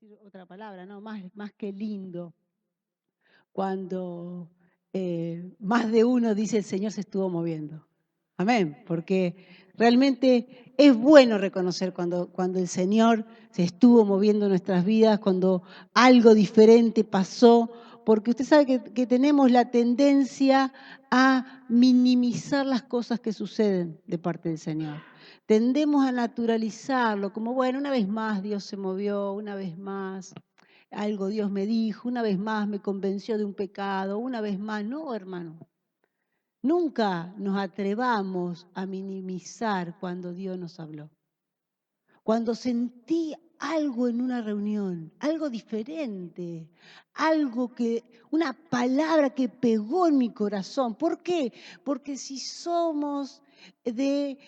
decir otra palabra, ¿no? Más que lindo, cuando más de uno dice el Señor se estuvo moviendo. Amén, porque realmente es bueno reconocer cuando el Señor se estuvo moviendo en nuestras vidas, cuando algo diferente pasó, porque usted sabe que tenemos la tendencia a minimizar las cosas que suceden de parte del Señor. Tendemos a naturalizarlo, como bueno, una vez más Dios se movió, una vez más algo Dios me dijo, una vez más me convenció de un pecado, una vez más, no, hermano. Nunca nos atrevamos a minimizar cuando Dios nos habló. Cuando sentí algo en una reunión, algo diferente, una palabra que pegó en mi corazón. ¿Por qué? Porque si somos de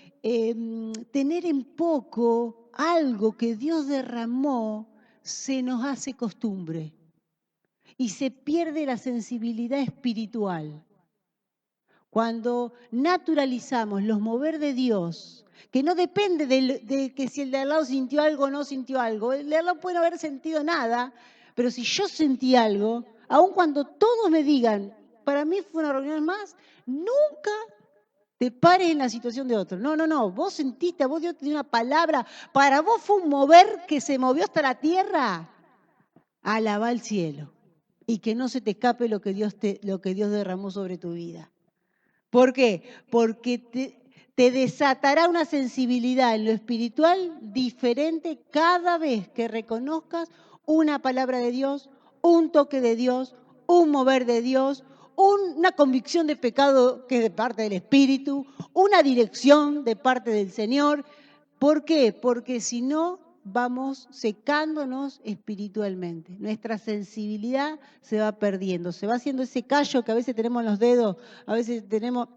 tener en poco algo que Dios derramó, se nos hace costumbre y se pierde la sensibilidad espiritual. Cuando naturalizamos los mover de Dios, que no depende de que si el de al lado sintió algo o no sintió algo, el de al lado puede no haber sentido nada, pero si yo sentí algo, aun cuando todos me digan, para mí fue una reunión más, nunca te pares en la situación de otro. No, vos sentiste, a vos Dios te dio una palabra, para vos fue un mover que se movió hasta la tierra, alaba al cielo y que no se te escape lo que Dios derramó sobre tu vida. ¿Por qué? Porque te desatará una sensibilidad en lo espiritual diferente cada vez que reconozcas una palabra de Dios, un toque de Dios, un mover de Dios, una convicción de pecado que es de parte del Espíritu, una dirección de parte del Señor. ¿Por qué? Porque si no, vamos secándonos espiritualmente. Nuestra sensibilidad se va perdiendo, se va haciendo ese callo que a veces tenemos en los dedos, a veces tenemos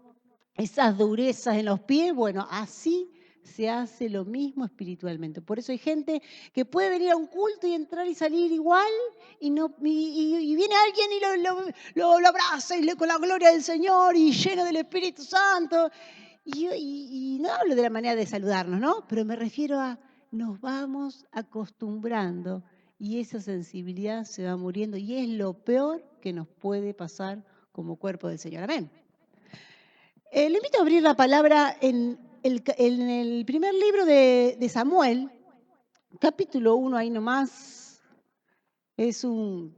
esas durezas en los pies. Bueno, así se hace lo mismo espiritualmente. Por eso hay gente que puede venir a un culto y entrar y salir igual y viene alguien y lo abraza y con la gloria del Señor y lleno del Espíritu Santo. Y no hablo de la manera de saludarnos, ¿no? Pero me refiero a nos vamos acostumbrando y esa sensibilidad se va muriendo y es lo peor que nos puede pasar como cuerpo del Señor. Amén. Le invito a abrir la palabra en el primer libro de Samuel, capítulo 1, ahí nomás. Es un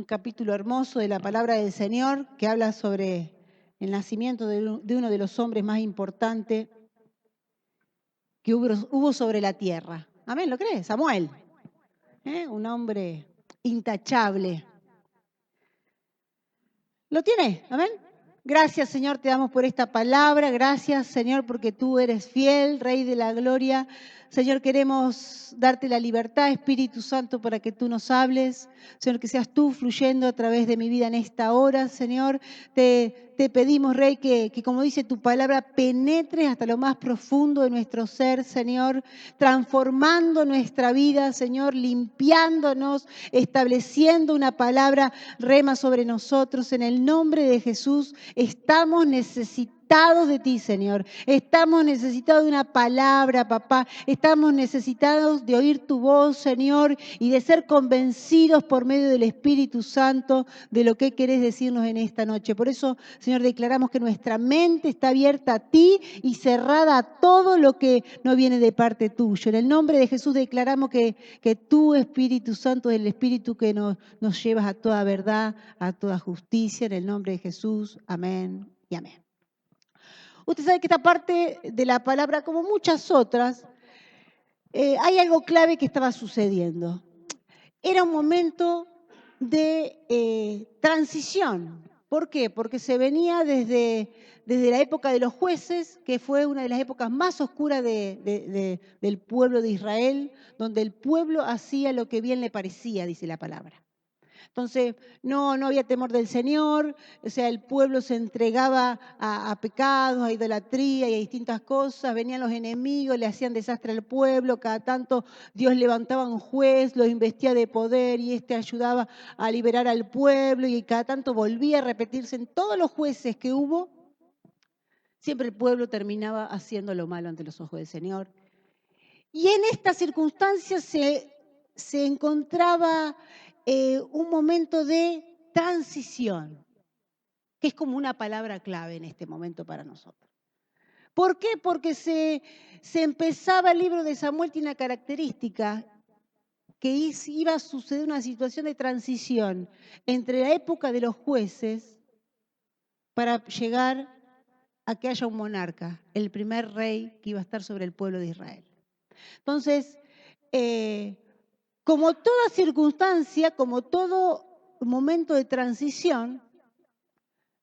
capítulo hermoso de la palabra del Señor que habla sobre el nacimiento de uno de los hombres más importantes que hubo sobre la tierra. Amén, ¿lo crees? Samuel, un hombre intachable. ¿Lo tiene? Amén. Gracias, Señor, te damos por esta palabra. Gracias, Señor, porque tú eres fiel, Rey de la Gloria. Señor, queremos darte la libertad, Espíritu Santo, para que tú nos hables. Señor, que seas tú fluyendo a través de mi vida en esta hora, Señor. Te pedimos, Rey, que como dice tu palabra, penetres hasta lo más profundo de nuestro ser, Señor, transformando nuestra vida, Señor, limpiándonos, estableciendo una palabra rema sobre nosotros. En el nombre de Jesús, estamos necesitados de ti, Señor. Estamos necesitados de una palabra, papá. Estamos necesitados de oír tu voz, Señor, y de ser convencidos por medio del Espíritu Santo de lo que querés decirnos en esta noche. Por eso, Señor, declaramos que nuestra mente está abierta a ti y cerrada a todo lo que no viene de parte tuya. En el nombre de Jesús declaramos que tú, Espíritu Santo, es el Espíritu que nos llevas a toda verdad, a toda justicia. En el nombre de Jesús. Amén y amén. Usted sabe que esta parte de la palabra, como muchas otras, hay algo clave que estaba sucediendo. Era un momento de transición. ¿Por qué? Porque se venía desde la época de los jueces, que fue una de las épocas más oscuras del pueblo de Israel, donde el pueblo hacía lo que bien le parecía, dice la palabra. Entonces, no había temor del Señor, o sea, el pueblo se entregaba a pecados, a idolatría y a distintas cosas, venían los enemigos, le hacían desastre al pueblo, cada tanto Dios levantaba un juez, lo investía de poder y ayudaba a liberar al pueblo y cada tanto volvía a repetirse en todos los jueces que hubo, siempre el pueblo terminaba haciendo lo malo ante los ojos del Señor. Y en estas circunstancias se se encontraba un momento de transición, que es como una palabra clave en este momento para nosotros. ¿Por qué? Porque se empezaba el libro de Samuel, tiene una característica que iba a suceder una situación de transición entre la época de los jueces para llegar a que haya un monarca, el primer rey que iba a estar sobre el pueblo de Israel. Entonces, como toda circunstancia, como todo momento de transición,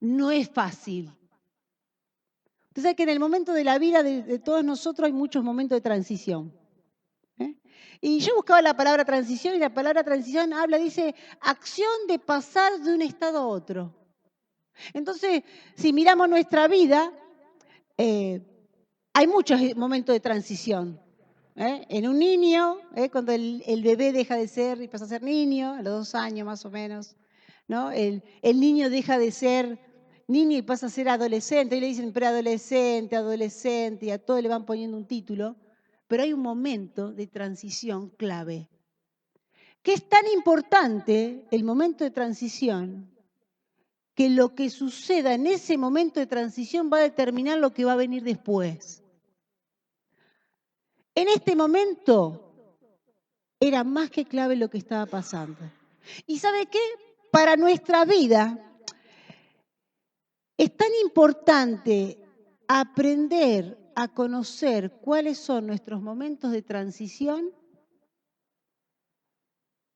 no es fácil. Usted sabe que en el momento de la vida de todos nosotros hay muchos momentos de transición. Y yo buscaba la palabra transición y la palabra transición dice, acción de pasar de un estado a otro. Entonces, si miramos nuestra vida, hay muchos momentos de transición. En un niño, cuando el bebé deja de ser y pasa a ser niño, a los 2 años más o menos, ¿no? El niño deja de ser niño y pasa a ser adolescente, y le dicen preadolescente, adolescente, y a todo le van poniendo un título, pero hay un momento de transición clave. Que es tan importante el momento de transición, que lo que suceda en ese momento de transición va a determinar lo que va a venir después. En este momento era más que clave lo que estaba pasando. ¿Y sabe qué? Para nuestra vida es tan importante aprender a conocer cuáles son nuestros momentos de transición.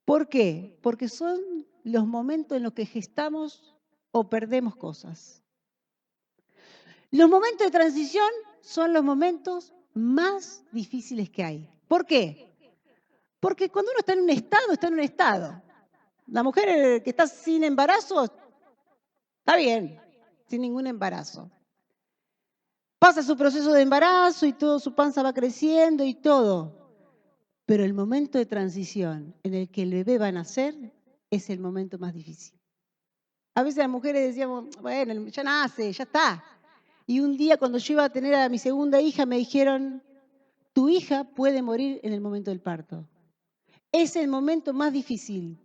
¿Por qué? Porque son los momentos en los que gestamos o perdemos cosas. Los momentos de transición son los momentos más difíciles que hay. ¿Por qué? Porque cuando uno está en un estado, está en un estado. La mujer que está sin embarazo, está bien, sin ningún embarazo. Pasa su proceso de embarazo y todo, su panza va creciendo y todo. Pero el momento de transición en el que el bebé va a nacer es el momento más difícil. A veces las mujeres decíamos, bueno, ya nace, ya está. Y un día cuando yo iba a tener a mi segunda hija me dijeron, tu hija puede morir en el momento del parto. Es el momento más difícil.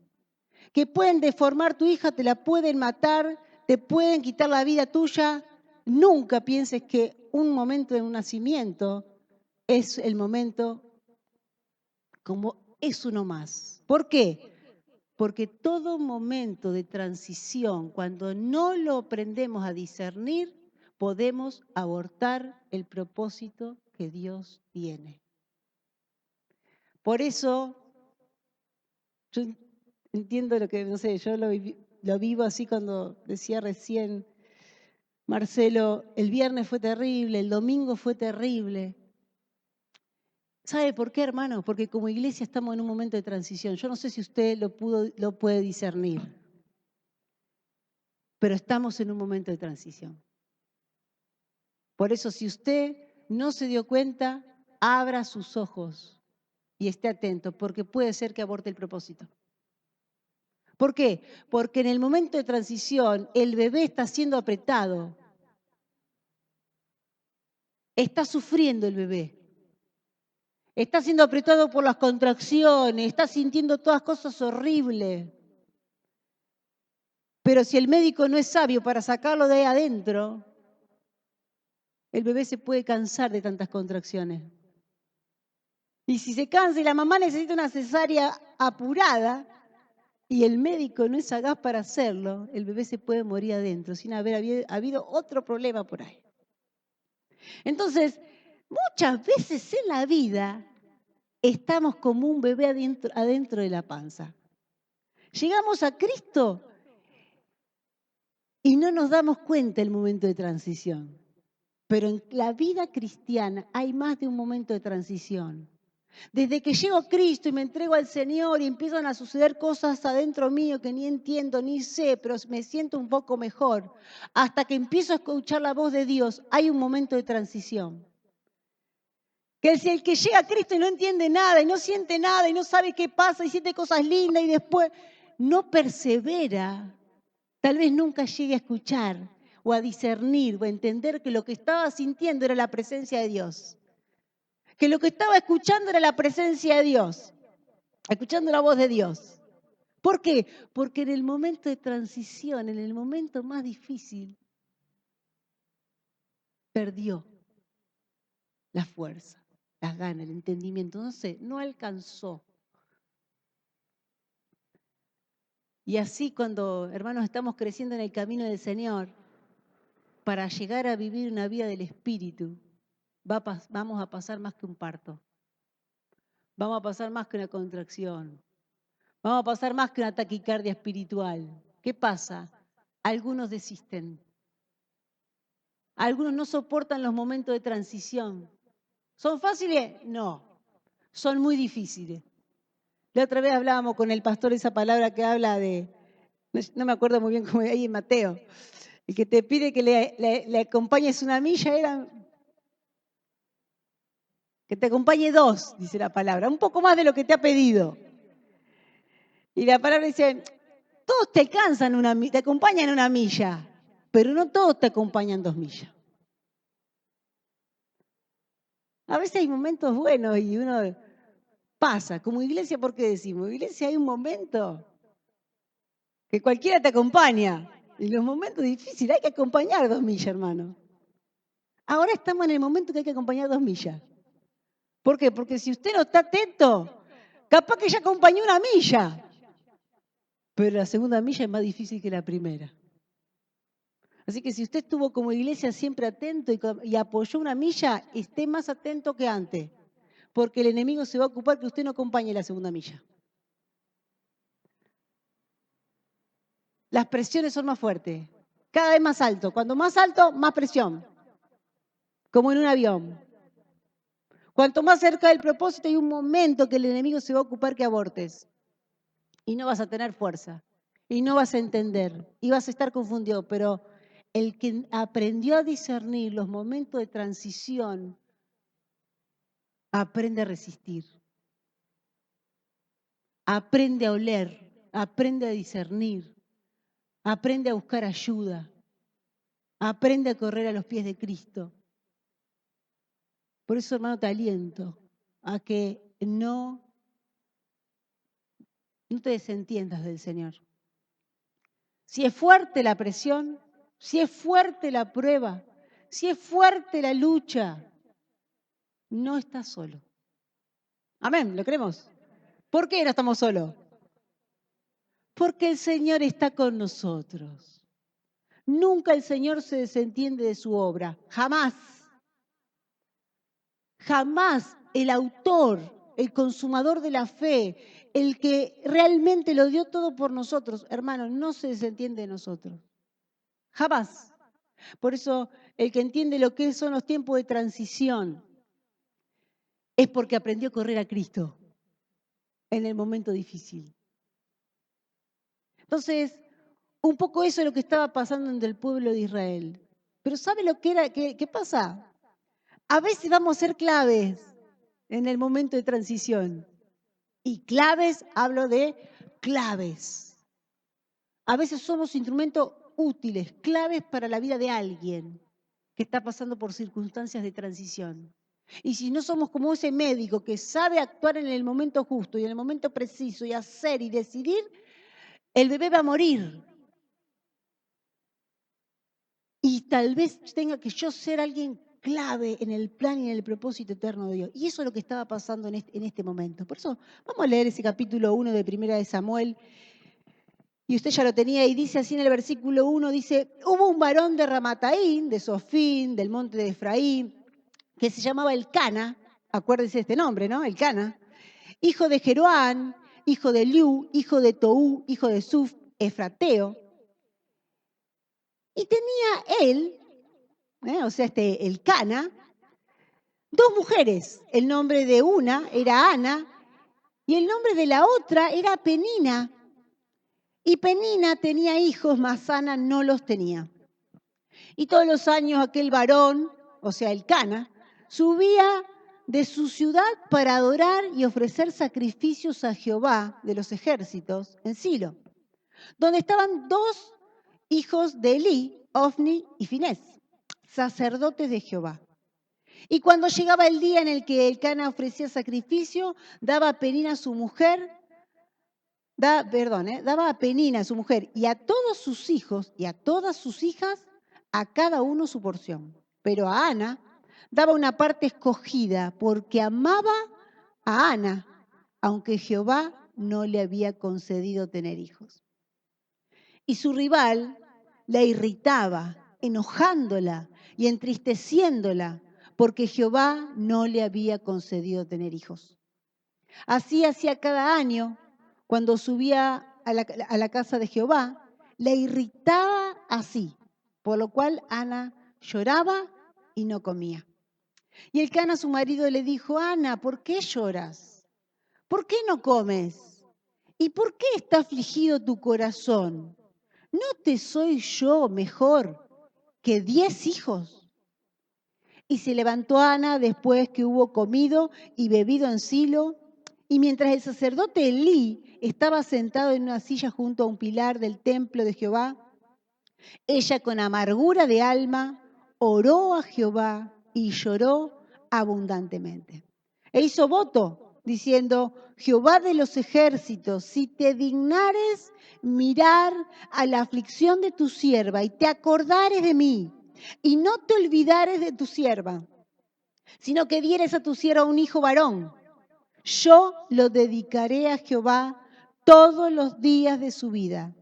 Que pueden deformar tu hija, te la pueden matar, te pueden quitar la vida tuya. Nunca pienses que un momento de un nacimiento es el momento como es uno más. ¿Por qué? Porque todo momento de transición, cuando no lo aprendemos a discernir, podemos abortar el propósito que Dios tiene. Por eso, yo entiendo lo que, no sé, yo lo vivo así cuando decía recién, Marcelo, el viernes fue terrible, el domingo fue terrible. ¿Sabe por qué, hermano? Porque como iglesia estamos en un momento de transición. Yo no sé si usted lo puede discernir, pero estamos en un momento de transición. Por eso, si usted no se dio cuenta, abra sus ojos y esté atento, porque puede ser que aborte el propósito. ¿Por qué? Porque en el momento de transición el bebé está siendo apretado. Está sufriendo el bebé. Está siendo apretado por las contracciones, está sintiendo todas cosas horribles. Pero si el médico no es sabio para sacarlo de ahí adentro, el bebé se puede cansar de tantas contracciones. Y si se cansa y la mamá necesita una cesárea apurada y el médico no es sagaz para hacerlo, el bebé se puede morir adentro sin haber habido otro problema por ahí. Entonces, muchas veces en la vida estamos como un bebé adentro de la panza. Llegamos a Cristo y no nos damos cuenta del momento de transición. Pero en la vida cristiana hay más de un momento de transición. Desde que llego a Cristo y me entrego al Señor y empiezan a suceder cosas adentro mío que ni entiendo ni sé, pero me siento un poco mejor, hasta que empiezo a escuchar la voz de Dios, hay un momento de transición. Que si el que llega a Cristo y no entiende nada y no siente nada y no sabe qué pasa y siente cosas lindas y después no persevera, tal vez nunca llegue a escuchar o a discernir o a entender que lo que estaba sintiendo era la presencia de Dios. Que lo que estaba escuchando era la presencia de Dios. escuchando la voz de Dios. ¿Por qué? Porque en el momento de transición, en el momento más difícil, perdió la fuerza, las ganas, el entendimiento. No sé, no alcanzó. Y así cuando, hermanos, estamos creciendo en el camino del Señor, para llegar a vivir una vida del Espíritu, vamos a pasar más que un parto. Vamos a pasar más que una contracción. Vamos a pasar más que una taquicardia espiritual. ¿Qué pasa? Algunos desisten. Algunos no soportan los momentos de transición. ¿Son fáciles? No. Son muy difíciles. La otra vez hablábamos con el pastor esa palabra que habla de, no me acuerdo muy bien cómo es ahí en Mateo, el que te pide que le acompañes una milla, era que te acompañe 2, dice la palabra, un poco más de lo que te ha pedido. Y la palabra dice, todos te alcanzan te acompañan 1 milla, pero no todos te acompañan 2 millas. A veces hay momentos buenos y uno pasa. Como iglesia, ¿por qué decimos? Iglesia, hay un momento que cualquiera te acompaña. Y los momentos difíciles hay que acompañar 2 millas, hermano. Ahora estamos en el momento que hay que acompañar 2 millas. ¿Por qué? Porque si usted no está atento, capaz que ya acompañó 1 milla. Pero la segunda milla es más difícil que la primera. Así que si usted estuvo como iglesia siempre atento y apoyó 1 milla, esté más atento que antes. Porque el enemigo se va a ocupar que usted no acompañe la segunda milla. Las presiones son más fuertes, cada vez más alto. Cuando más alto, más presión. Como en un avión. Cuanto más cerca del propósito, hay un momento que el enemigo se va a ocupar que abortes. Y no vas a tener fuerza. Y no vas a entender. Y vas a estar confundido. Pero el que aprendió a discernir los momentos de transición, aprende a resistir. Aprende a oler. Aprende a discernir. Aprende a buscar ayuda. Aprende a correr a los pies de Cristo. Por eso, hermano, te aliento a que no te desentiendas del Señor. Si es fuerte la presión, si es fuerte la prueba, si es fuerte la lucha, no estás solo. Amén, ¿lo creemos? ¿Por qué no estamos solos? Porque el Señor está con nosotros. Nunca el Señor se desentiende de su obra, jamás. Jamás el autor, el consumador de la fe, el que realmente lo dio todo por nosotros, hermano, no se desentiende de nosotros. Jamás. Por eso, el que entiende lo que son los tiempos de transición es porque aprendió a correr a Cristo en el momento difícil. Entonces, un poco eso es lo que estaba pasando en el pueblo de Israel. Pero ¿sabe lo que era? ¿Qué pasa? A veces vamos a ser claves en el momento de transición. Y claves, hablo de claves. A veces somos instrumentos útiles, claves para la vida de alguien que está pasando por circunstancias de transición. Y si no somos como ese médico que sabe actuar en el momento justo y en el momento preciso y hacer y decidir, el bebé va a morir. Y tal vez tenga que yo ser alguien clave en el plan y en el propósito eterno de Dios. Y eso es lo que estaba pasando en este momento. Por eso vamos a leer ese capítulo 1 de Primera de Samuel. Y usted ya lo tenía y dice así en el versículo 1, dice, hubo un varón de Ramataín, de Sofín, del monte de Efraín, que se llamaba Elcana, acuérdense de este nombre, ¿no? Elcana, hijo de Jeroán, hijo de Liu, hijo de Toú, hijo de Suf, Efrateo. Y tenía él, o sea, Elcana, 2 mujeres. El nombre de una era Ana y el nombre de la otra era Penina. Y Penina tenía hijos, mas Ana no los tenía. Y todos los años aquel varón, o sea, Elcana, subía de su ciudad para adorar y ofrecer sacrificios a Jehová de los ejércitos en Silo, donde estaban 2 hijos de Elí, Ofni y Finés, sacerdotes de Jehová. Y cuando llegaba el día en el que Elcana ofrecía sacrificio, daba a Penina su mujer daba a Penina, su mujer, y a todos sus hijos y a todas sus hijas, a cada uno su porción. Pero a Ana daba una parte escogida porque amaba a Ana, aunque Jehová no le había concedido tener hijos. Y su rival la irritaba, enojándola y entristeciéndola, porque Jehová no le había concedido tener hijos. Así hacía cada año, cuando subía a la casa de Jehová, la irritaba así, por lo cual Ana lloraba y no comía. Y Elcana, su marido, le dijo: Ana, ¿por qué lloras? ¿Por qué no comes? ¿Y por qué está afligido tu corazón? ¿No te soy yo mejor que 10 hijos? Y se levantó Ana después que hubo comido y bebido en Silo, y mientras el sacerdote Elí estaba sentado en una silla junto a un pilar del templo de Jehová, ella con amargura de alma oró a Jehová y lloró abundantemente. E hizo voto diciendo: Jehová de los ejércitos, si te dignares mirar a la aflicción de tu sierva y te acordares de mí, y no te olvidares de tu sierva, sino que dieres a tu sierva un hijo varón, yo lo dedicaré a Jehová todos los días de su vida,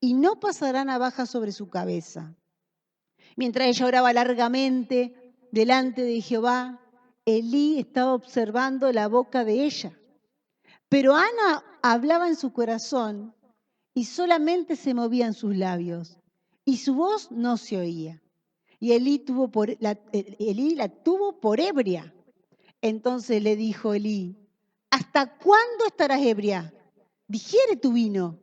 y no pasará navaja sobre su cabeza. Mientras ella oraba largamente delante de Jehová, Elí estaba observando la boca de ella. Pero Ana hablaba en su corazón y solamente se movían sus labios, y su voz no se oía. Y Elí la tuvo por ebria. Entonces le dijo Elí: ¿hasta cuándo estarás ebria? Digiere tu vino.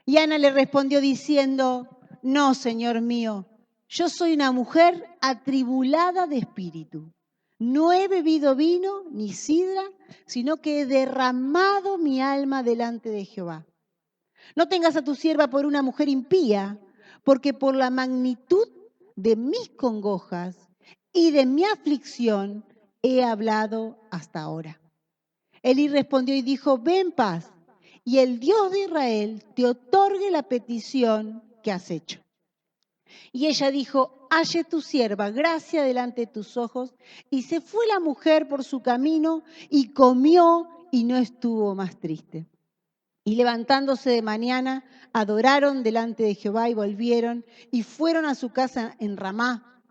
Y Ana le respondió diciendo: no, Señor mío, yo soy una mujer atribulada de espíritu. No he bebido vino ni sidra, sino que he derramado mi alma delante de Jehová. No tengas a tu sierva por una mujer impía, porque por la magnitud de mis congojas y de mi aflicción he hablado hasta ahora. Elí respondió y dijo: ve en paz, y el Dios de Israel te otorgue la petición que has hecho. Y ella dijo: halle tu sierva gracia delante de tus ojos. Y se fue la mujer por su camino y comió y no estuvo más triste. Y levantándose de mañana, adoraron delante de Jehová y volvieron y fueron a su casa en Ramá.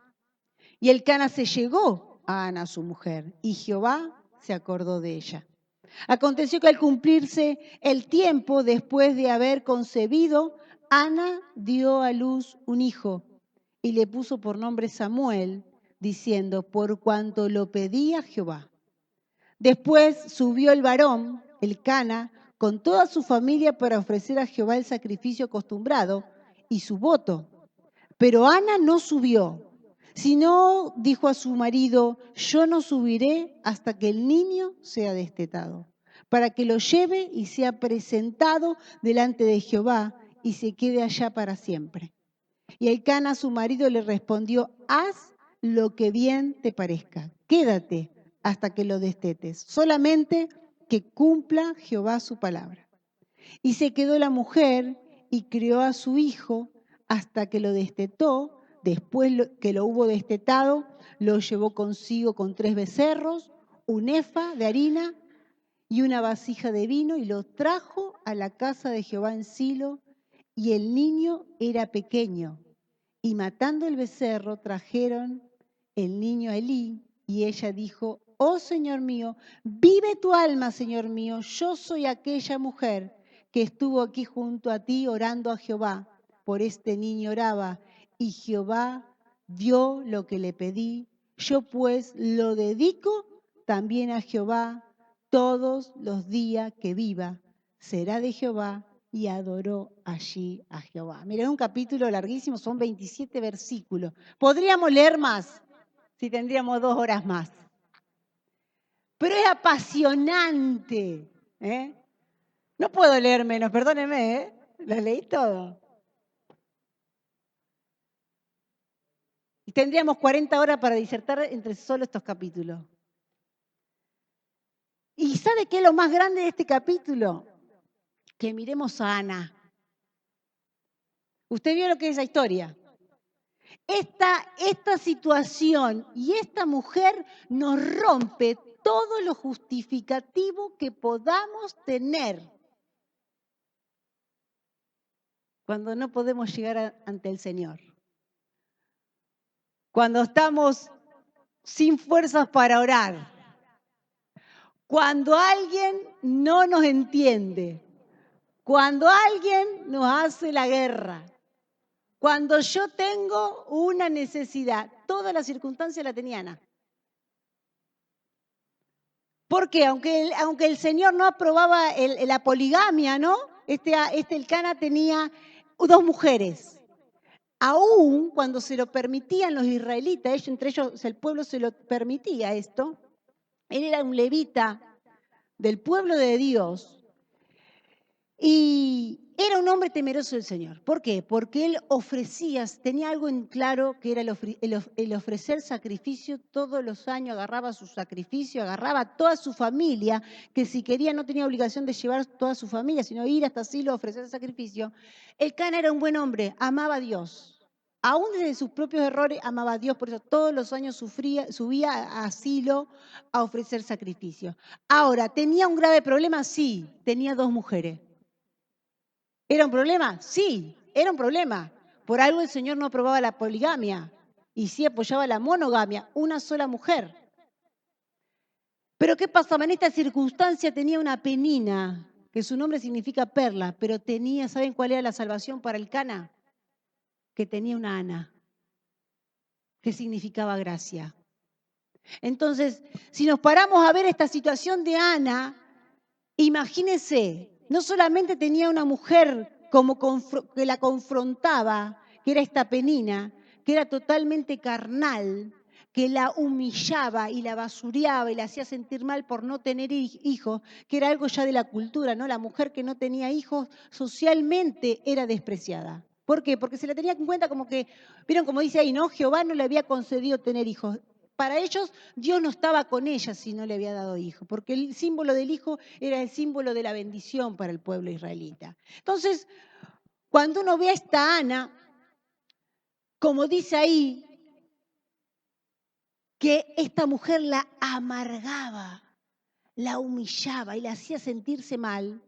Y Elcana se llegó a Ana, su mujer, y Jehová se acordó de ella. Aconteció que al cumplirse el tiempo, después de haber concebido, Ana dio a luz un hijo y le puso por nombre Samuel, diciendo: por cuanto lo pedía Jehová. Después subió el varón, Elcana, con toda su familia para ofrecer a Jehová el sacrificio acostumbrado y su voto. Pero Ana no subió, sino dijo a su marido: yo no subiré hasta que el niño sea destetado, para que lo lleve y sea presentado delante de Jehová y se quede allá para siempre. Y Elcana, su marido, le respondió: haz lo que bien te parezca, quédate hasta que lo destetes, solamente que cumpla Jehová su palabra. Y se quedó la mujer y crió a su hijo hasta que lo destetó. Después que lo hubo destetado, lo llevó consigo con 3 becerros, un efa de harina y una vasija de vino, y lo trajo a la casa de Jehová en Silo, y el niño era pequeño. Y matando el becerro, trajeron el niño a Elí, y ella dijo: oh Señor mío, vive tu alma, Señor mío, yo soy aquella mujer que estuvo aquí junto a ti orando a Jehová. Por este niño oraba, y Jehová dio lo que le pedí. Yo pues lo dedico también a Jehová todos los días que viva. Será de Jehová. Y adoró allí a Jehová. Miren, un capítulo larguísimo, son 27 versículos. Podríamos leer más si tendríamos 2 horas más. Pero es apasionante. No puedo leer menos, perdónenme, lo leí todo. Y tendríamos 40 horas para disertar entre solo estos capítulos. ¿Y sabe qué es lo más grande de este capítulo? que miremos a Ana. Usted vio lo que es esa historia. Esta situación y esta mujer nos rompe todo lo justificativo que podamos tener cuando no podemos llegar ante el Señor. Cuando estamos sin fuerzas para orar. Cuando alguien no nos entiende. Cuando alguien nos hace la guerra. Cuando yo tengo una necesidad. Toda la circunstancia la tenía Ana. Porque aunque el Señor no aprobaba la poligamia, ¿no? Elcana tenía 2 mujeres. Aún cuando se lo permitían los israelitas, entre ellos el pueblo se lo permitía esto, él era un levita del pueblo de Dios y era un hombre temeroso del Señor. ¿Por qué? Porque él tenía algo en claro que era el ofrecer sacrificio todos los años, agarraba su sacrificio, agarraba a toda su familia, que si quería no tenía obligación de llevar toda su familia, sino ir hasta Silo a ofrecer sacrificio. Elcana era un buen hombre, amaba a Dios. Aún desde sus propios errores amaba a Dios, por eso todos los años subía a Silo a ofrecer sacrificio. Ahora, ¿tenía un grave problema? Sí, tenía 2 mujeres. ¿Era un problema? Sí, era un problema. Por algo el Señor no aprobaba la poligamia y sí apoyaba la monogamia, una sola mujer. Pero ¿qué pasaba? En esta circunstancia tenía una Penina, que su nombre significa perla, pero ¿saben cuál era la salvación para Elcana? Que tenía una Ana, que significaba gracia. Entonces, si nos paramos a ver esta situación de Ana, imagínense, no solamente tenía una mujer que la confrontaba, que era esta Penina, que era totalmente carnal, que la humillaba y la basureaba y la hacía sentir mal por no tener hijos, que era algo ya de la cultura, ¿no? La mujer que no tenía hijos socialmente era despreciada. ¿Por qué? Porque se la tenía en cuenta como que, vieron como dice ahí, ¿no? Jehová no le había concedido tener hijos. Para ellos, Dios no estaba con ella si no le había dado hijo, porque el símbolo del hijo era el símbolo de la bendición para el pueblo israelita. Entonces, cuando uno ve a esta Ana, como dice ahí, que esta mujer la amargaba, la humillaba y la hacía sentirse mal,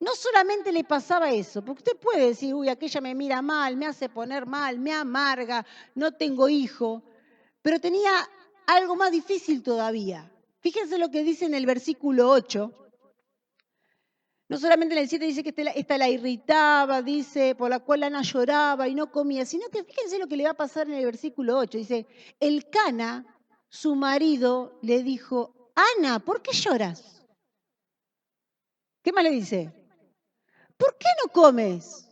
no solamente le pasaba eso, porque usted puede decir, uy, aquella me mira mal, me hace poner mal, me amarga, no tengo hijo, pero tenía algo más difícil todavía. Fíjense lo que dice en el versículo 8. No solamente en el 7 dice que esta la irritaba, dice, por la cual Ana lloraba y no comía, sino que fíjense lo que le va a pasar en el versículo 8. Dice, Elcana, su marido, le dijo, Ana, ¿por qué lloras? ¿Qué más le dice? ¿Por qué no comes?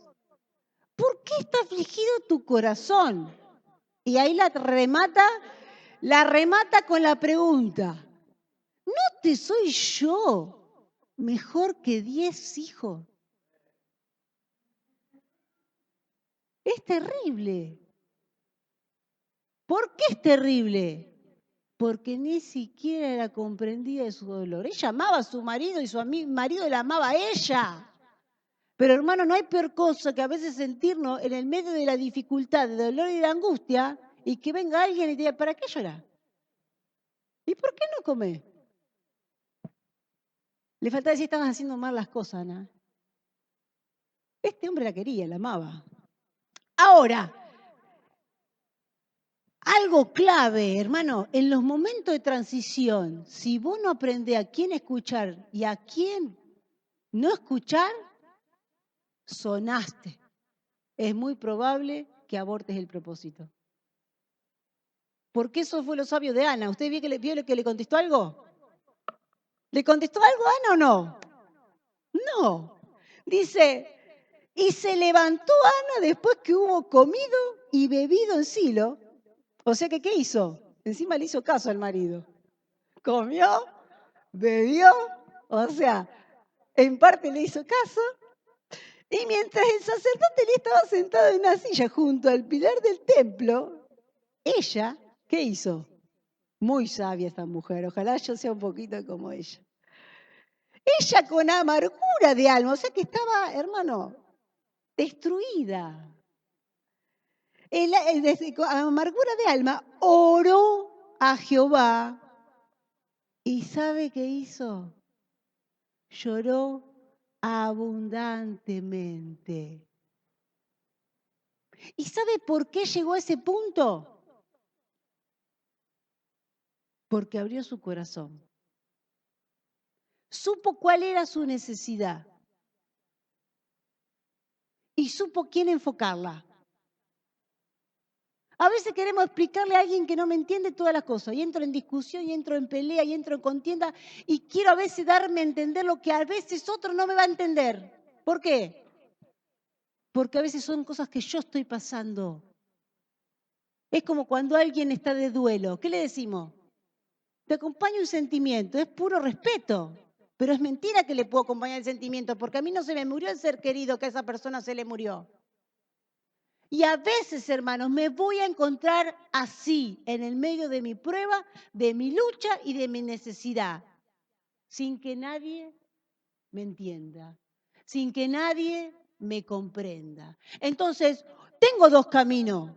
¿Por qué está afligido tu corazón? Y ahí la remata con la pregunta, ¿no te soy yo mejor que 10 hijos? Es terrible. ¿Por qué es terrible? Porque ni siquiera era comprendida de su dolor. Ella amaba a su marido y su marido la amaba a ella. Pero hermano, no hay peor cosa que a veces sentirnos en el medio de la dificultad, del dolor y de la angustia y que venga alguien y te diga, ¿para qué llorar? ¿Y por qué no comer? Le faltaba decir, estabas haciendo mal las cosas, Ana. Este hombre la quería, la amaba. Ahora, algo clave, hermano, en los momentos de transición, si vos no aprendés a quién escuchar y a quién no escuchar, sonaste. Es muy probable que abortes el propósito. Porque eso fue lo sabio de Ana. ¿Usted vio que le contestó algo? ¿Le contestó algo a Ana o no? No. Dice, y se levantó Ana después que hubo comido y bebido en Silo. O sea que, ¿qué hizo? Encima le hizo caso al marido. Comió, bebió, o sea, en parte le hizo caso. Y mientras el sacerdote le estaba sentado en una silla junto al pilar del templo, ella, ¿qué hizo? Muy sabia esta mujer, ojalá yo sea un poquito como ella. Ella con amargura de alma, o sea que estaba, hermano, destruida. Con amargura de alma oró a Jehová. ¿Y sabe qué hizo? Lloró abundantemente. ¿Y sabe por qué llegó a ese punto? Porque abrió su corazón. Supo cuál era su necesidad. Y supo quién enfocarla. A veces queremos explicarle a alguien que no me entiende todas las cosas. Y entro en discusión, y entro en pelea, y entro en contienda. Y quiero a veces darme a entender lo que a veces otro no me va a entender. ¿Por qué? Porque a veces son cosas que yo estoy pasando. Es como cuando alguien está de duelo. ¿Qué le decimos? Te acompaña un sentimiento, es puro respeto. Pero es mentira que le puedo acompañar el sentimiento, porque a mí no se me murió el ser querido que a esa persona se le murió. Y a veces, hermanos, me voy a encontrar así, en el medio de mi prueba, de mi lucha y de mi necesidad, sin que nadie me entienda, sin que nadie me comprenda. Entonces, tengo dos caminos.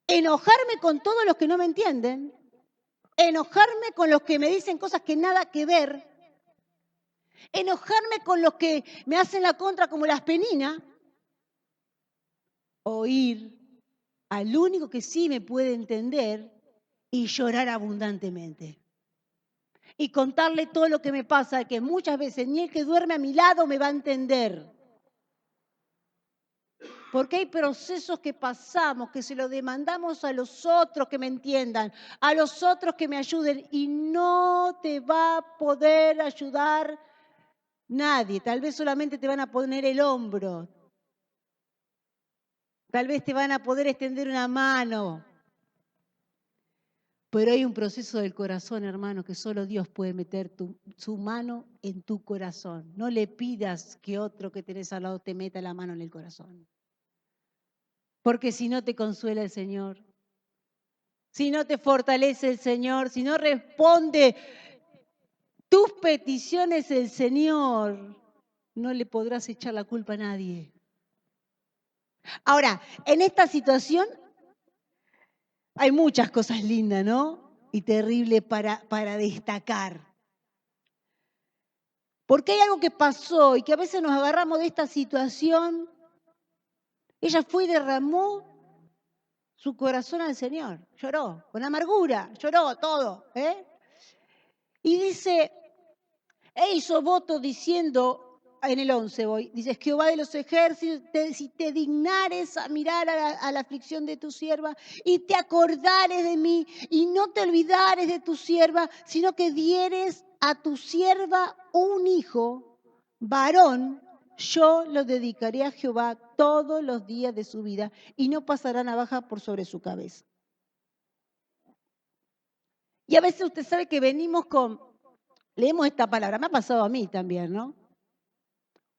Enojarme con todos los que no me entienden, enojarme con los que me dicen cosas que nada que ver, enojarme con los que me hacen la contra como las peninas, o ir al único que sí me puede entender y llorar abundantemente. Y contarle todo lo que me pasa, que muchas veces ni el que duerme a mi lado me va a entender. Porque hay procesos que pasamos, que se lo demandamos a los otros que me entiendan, a los otros que me ayuden, y no te va a poder ayudar nadie. Tal vez solamente te van a poner el hombro. Tal vez te van a poder extender una mano. Pero hay un proceso del corazón, hermano, que solo Dios puede meter su mano en tu corazón. No le pidas que otro que tenés al lado te meta la mano en el corazón. Porque si no te consuela el Señor, si no te fortalece el Señor, si no responde tus peticiones el Señor, no le podrás echar la culpa a nadie. Ahora, en esta situación hay muchas cosas lindas, ¿no? Y terribles para destacar. Porque hay algo que pasó y que a veces nos agarramos de esta situación. Ella fue y derramó su corazón al Señor. Lloró, con amargura, lloró todo. Y dice, e hizo voto diciendo, en el 11 voy, dice, Jehová de los ejércitos, si te dignares a mirar a la aflicción de tu sierva y te acordares de mí y no te olvidares de tu sierva, sino que dieres a tu sierva un hijo, varón, yo lo dedicaré a Jehová todos los días de su vida y no pasará navaja por sobre su cabeza. Y a veces usted sabe que leemos esta palabra, me ha pasado a mí también, ¿no?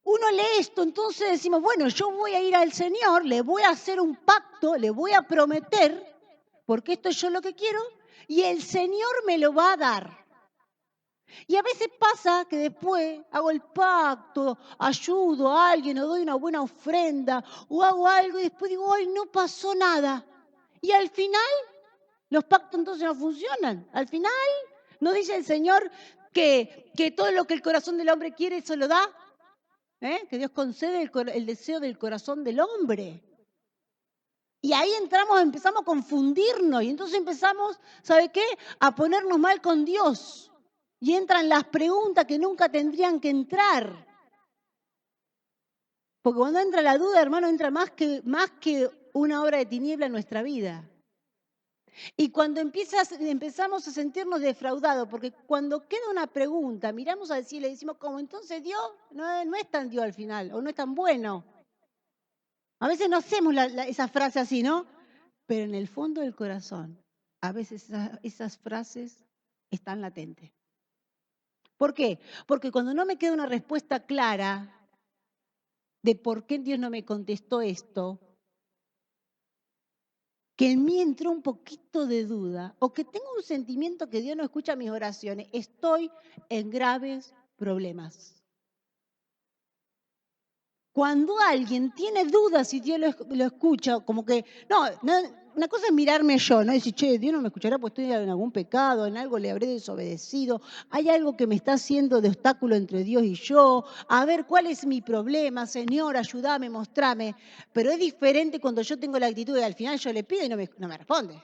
Uno lee esto, entonces decimos, bueno, yo voy a ir al Señor, le voy a hacer un pacto, le voy a prometer, porque esto es yo lo que quiero, y el Señor me lo va a dar. Y a veces pasa que después hago el pacto, ayudo a alguien o doy una buena ofrenda o hago algo y después digo, ay, no pasó nada. Y al final, los pactos entonces no funcionan. Al final, ¿no dice el Señor que todo lo que el corazón del hombre quiere se lo da? Que Dios concede el deseo del corazón del hombre. Y ahí empezamos a confundirnos y entonces empezamos, ¿sabe qué? A ponernos mal con Dios. Y entran las preguntas que nunca tendrían que entrar. Porque cuando entra la duda, hermano, entra más que una obra de tiniebla en nuestra vida. Y cuando empezamos a sentirnos defraudados, porque cuando queda una pregunta, miramos al cielo y decimos, ¿cómo? Entonces Dios no es tan Dios al final, o no es tan bueno. A veces no hacemos esa frase así, ¿no? Pero en el fondo del corazón, a veces esas frases están latentes. ¿Por qué? Porque cuando no me queda una respuesta clara de por qué Dios no me contestó esto, que en mí entró un poquito de duda o que tengo un sentimiento que Dios no escucha mis oraciones, estoy en graves problemas. Cuando alguien tiene dudas y Dios lo escucha, como que, una cosa es mirarme yo, ¿no? Decir, che, Dios no me escuchará porque estoy en algún pecado, en algo le habré desobedecido, hay algo que me está haciendo de obstáculo entre Dios y yo, a ver, ¿cuál es mi problema? Señor, ayúdame, mostrame. Pero es diferente cuando yo tengo la actitud de al final yo le pido y no me responde.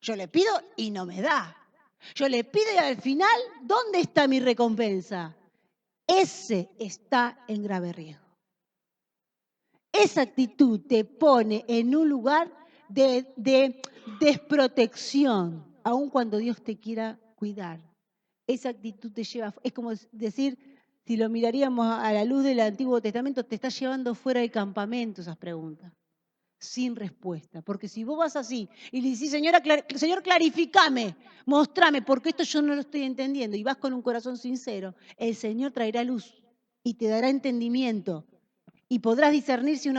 Yo le pido y no me da. Yo le pido y al final, ¿dónde está mi recompensa? Ese está en grave riesgo. Esa actitud te pone en un lugar de desprotección, aun cuando Dios te quiera cuidar. Esa actitud te lleva, es como decir, si lo miraríamos a la luz del Antiguo Testamento, te está llevando fuera del campamento esas preguntas, sin respuesta. Porque si vos vas así y le decís, Señor, clarifícame, mostrame, porque esto yo no lo estoy entendiendo, y vas con un corazón sincero, el Señor traerá luz y te dará entendimiento. Y podrás discernir si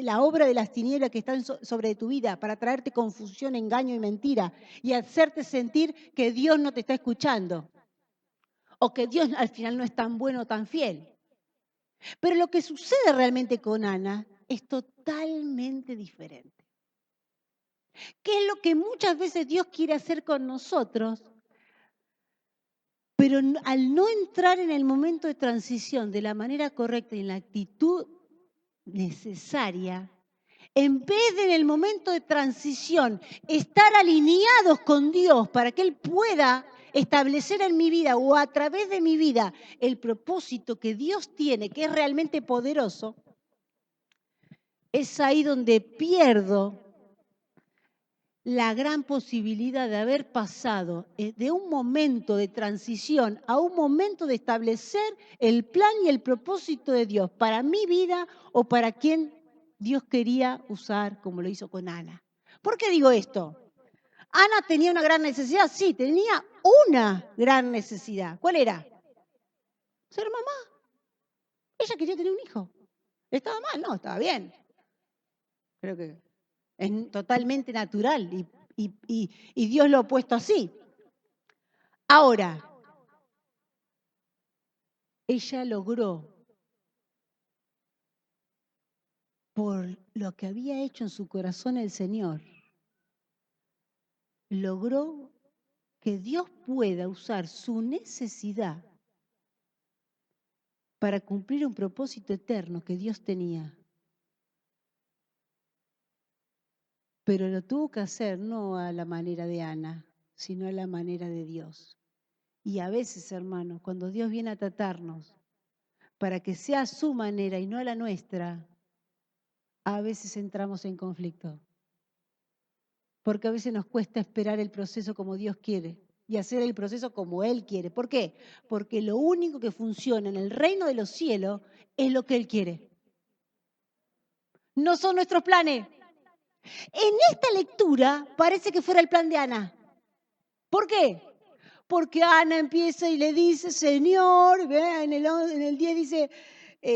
la obra de las tinieblas que están sobre tu vida para traerte confusión, engaño y mentira y hacerte sentir que Dios no te está escuchando o que Dios al final no es tan bueno o tan fiel. Pero lo que sucede realmente con Ana es totalmente diferente. ¿Qué es lo que muchas veces Dios quiere hacer con nosotros? Pero al no entrar en el momento de transición de la manera correcta y en la actitud necesaria, en vez de en el momento de transición estar alineados con Dios para que Él pueda establecer en mi vida o a través de mi vida el propósito que Dios tiene, que es realmente poderoso, es ahí donde pierdo la gran posibilidad de haber pasado de un momento de transición a un momento de establecer el plan y el propósito de Dios para mi vida o para quien Dios quería usar como lo hizo con Ana. ¿Por qué digo esto? Ana tenía una gran necesidad, sí, tenía una gran necesidad. ¿Cuál era? Ser mamá. Ella quería tener un hijo. ¿Estaba mal? No, estaba bien. Creo que es totalmente natural y Dios lo ha puesto así. Ahora, ella logró, por lo que había hecho en su corazón el Señor, logró que Dios pueda usar su necesidad para cumplir un propósito eterno que Dios tenía. Pero lo tuvo que hacer no a la manera de Ana, sino a la manera de Dios. Y a veces, hermanos, cuando Dios viene a tratarnos para que sea a su manera y no a la nuestra, a veces entramos en conflicto. Porque a veces nos cuesta esperar el proceso como Dios quiere y hacer el proceso como Él quiere. ¿Por qué? Porque lo único que funciona en el reino de los cielos es lo que Él quiere. No son nuestros planes. En esta lectura parece que fuera el plan de Ana. ¿Por qué? Porque Ana empieza y le dice, Señor, en el 10 dice,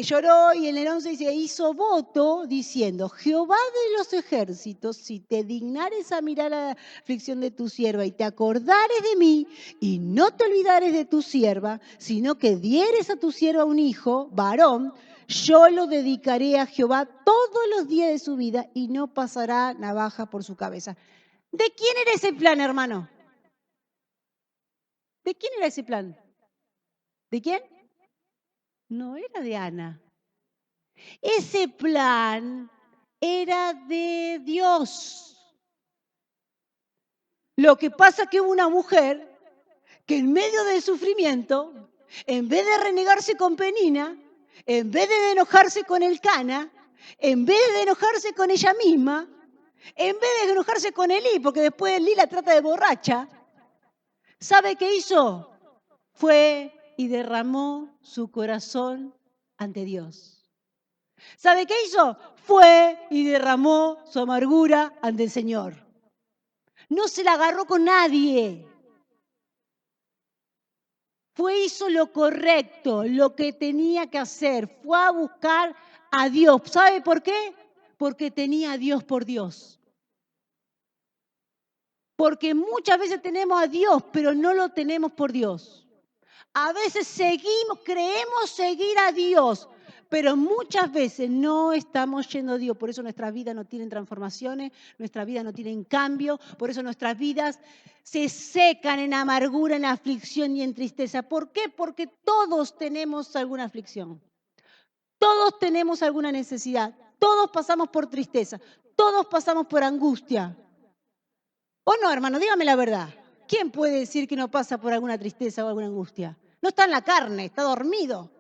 lloró, y en el 11 dice, hizo voto diciendo, Jehová de los ejércitos, si te dignares a mirar a la aflicción de tu sierva y te acordares de mí y no te olvidares de tu sierva, sino que dieres a tu sierva un hijo, varón, yo lo dedicaré a Jehová todos los días de su vida y no pasará navaja por su cabeza. ¿De quién era ese plan, hermano? ¿De quién era ese plan? ¿De quién? No era de Ana. Ese plan era de Dios. Lo que pasa es que hubo una mujer que en medio del sufrimiento, en vez de renegarse con Penina, en vez de enojarse con Elcana, en vez de enojarse con ella misma, en vez de enojarse con Elí, porque después Elí la trata de borracha, ¿sabe qué hizo? Fue y derramó su corazón ante Dios. ¿Sabe qué hizo? Fue y derramó su amargura ante el Señor. No se la agarró con nadie. Hizo lo correcto, lo que tenía que hacer. Fue a buscar a Dios. ¿Sabe por qué? Porque tenía a Dios por Dios. Porque muchas veces tenemos a Dios, pero no lo tenemos por Dios. A veces creemos seguir a Dios, pero muchas veces no estamos yendo a Dios. Por eso nuestras vidas no tienen transformaciones, nuestras vidas no tienen cambio, por eso nuestras vidas se secan en amargura, en aflicción y en tristeza. ¿Por qué? Porque todos tenemos alguna aflicción, todos tenemos alguna necesidad, todos pasamos por tristeza, todos pasamos por angustia. ¿O no, hermano? Dígame la verdad. ¿Quién puede decir que no pasa por alguna tristeza o alguna angustia? No está en la carne, está dormido.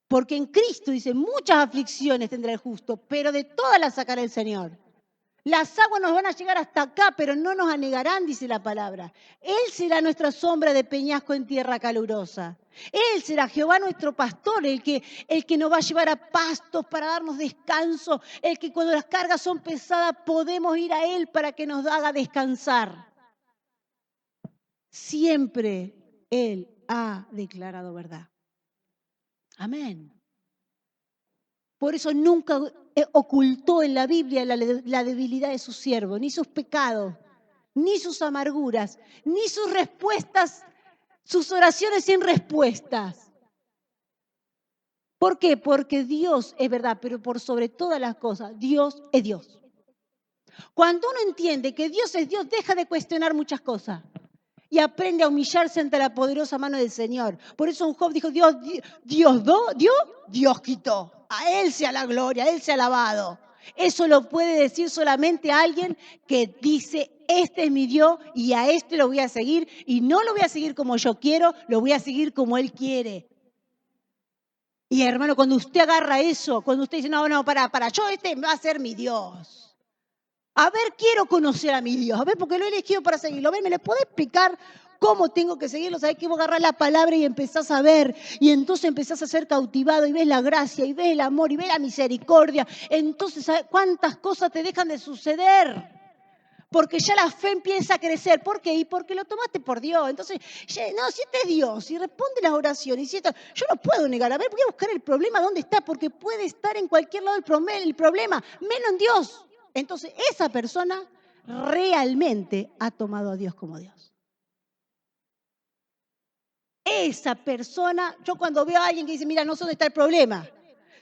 Porque en Cristo, dice, muchas aflicciones tendrá el justo, pero de todas las sacará el Señor. Las aguas nos van a llegar hasta acá, pero no nos anegarán, dice la palabra. Él será nuestra sombra de peñasco en tierra calurosa. Él será Jehová nuestro pastor, el que nos va a llevar a pastos para darnos descanso, el que cuando las cargas son pesadas podemos ir a Él para que nos haga descansar. Siempre Él ha declarado verdad. Amén. Por eso nunca ocultó en la Biblia la debilidad de su siervo, ni sus pecados, ni sus amarguras, ni sus respuestas, sus oraciones sin respuestas. ¿Por qué? Porque Dios es verdad, pero por sobre todas las cosas, Dios es Dios. Cuando uno entiende que Dios es Dios, deja de cuestionar muchas cosas y aprende a humillarse ante la poderosa mano del Señor. Por eso un Job dijo, Dios dio, Dios quitó. A Él sea la gloria, a Él sea alabado. Eso lo puede decir solamente alguien que dice, este es mi Dios y a este lo voy a seguir. Y no lo voy a seguir como yo quiero, lo voy a seguir como Él quiere. Y hermano, cuando usted agarra eso, cuando usted dice, no, para, yo este va a ser mi Dios. A ver, quiero conocer a mi Dios. A ver, porque lo he elegido para seguirlo. A ver, ¿me le podés explicar cómo tengo que seguirlo? ¿Sabés que vos agarrás la palabra y empezás a ver? Y entonces empezás a ser cautivado y ves la gracia y ves el amor y ves la misericordia. Entonces, ¿sabés cuántas cosas te dejan de suceder? Porque ya la fe empieza a crecer. ¿Por qué? Y porque lo tomaste por Dios. Entonces, no, si este es Dios, y responde las oraciones, yo no puedo negar. A ver, voy a buscar el problema, ¿dónde está? Porque puede estar en cualquier lado el problema, menos en Dios. Entonces, esa persona realmente ha tomado a Dios como Dios. Esa persona, yo cuando veo a alguien que dice, mira, no sé dónde está el problema.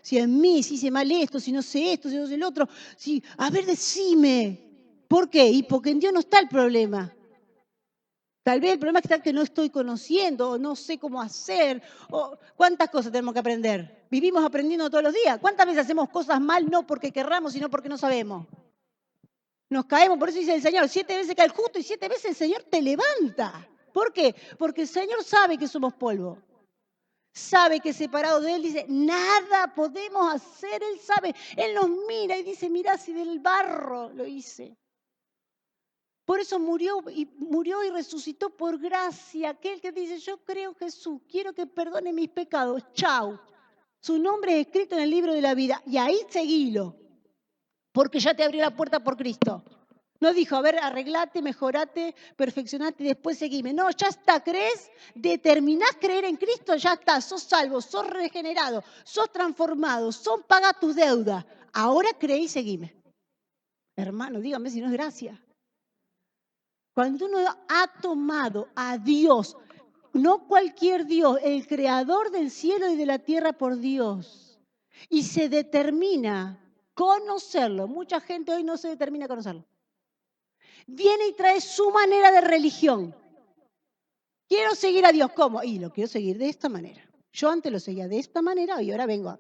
Si en mí, si hice mal esto, si no sé esto, si no sé el otro. A ver, decime. ¿Por qué? Y porque en Dios no está el problema. Tal vez el problema está que no estoy conociendo, o no sé cómo hacer, o cuántas cosas tenemos que aprender. Vivimos aprendiendo todos los días. ¿Cuántas veces hacemos cosas mal no porque querramos, sino porque no sabemos? Nos caemos, por eso dice el Señor, 7 veces cae el justo y 7 veces el Señor te levanta. ¿Por qué? Porque el Señor sabe que somos polvo. Sabe que separado de Él, dice, nada podemos hacer. Él sabe, Él nos mira y dice, mirá si del barro lo hice. Por eso murió y resucitó por gracia. Aquel que dice, yo creo en Jesús, quiero que perdone mis pecados. Chau. Su nombre es escrito en el libro de la vida. Y ahí seguilo. Porque ya te abrió la puerta por Cristo. No dijo, a ver, arreglate, mejorate, perfeccionate y después seguime. No, ya está, ¿crees? Determinás creer en Cristo, ya está. Sos salvo, sos regenerado, sos transformado, paga tus deudas. Ahora cree y seguime. Hermano, dígame si no es gracia. Cuando uno ha tomado a Dios, no cualquier Dios, el creador del cielo y de la tierra por Dios, y se determina conocerlo. Mucha gente hoy no se determina a conocerlo. Viene y trae su manera de religión. Quiero seguir a Dios. ¿Cómo? Y lo quiero seguir de esta manera. Yo antes lo seguía de esta manera y ahora vengo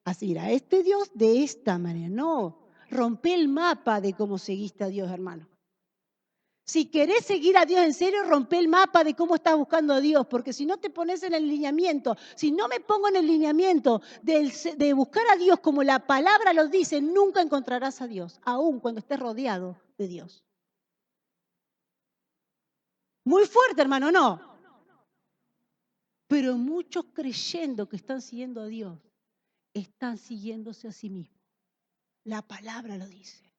a seguir a este Dios de esta manera. No, rompe el mapa de cómo seguiste a Dios, hermano. Si querés seguir a Dios en serio, rompe el mapa de cómo estás buscando a Dios, porque si no te pones en el lineamiento, si no me pongo en el lineamiento de buscar a Dios como la palabra lo dice, nunca encontrarás a Dios, aun cuando estés rodeado de Dios. Muy fuerte, hermano, no. Pero muchos creyendo que están siguiendo a Dios, están siguiéndose a sí mismos. La palabra lo dice.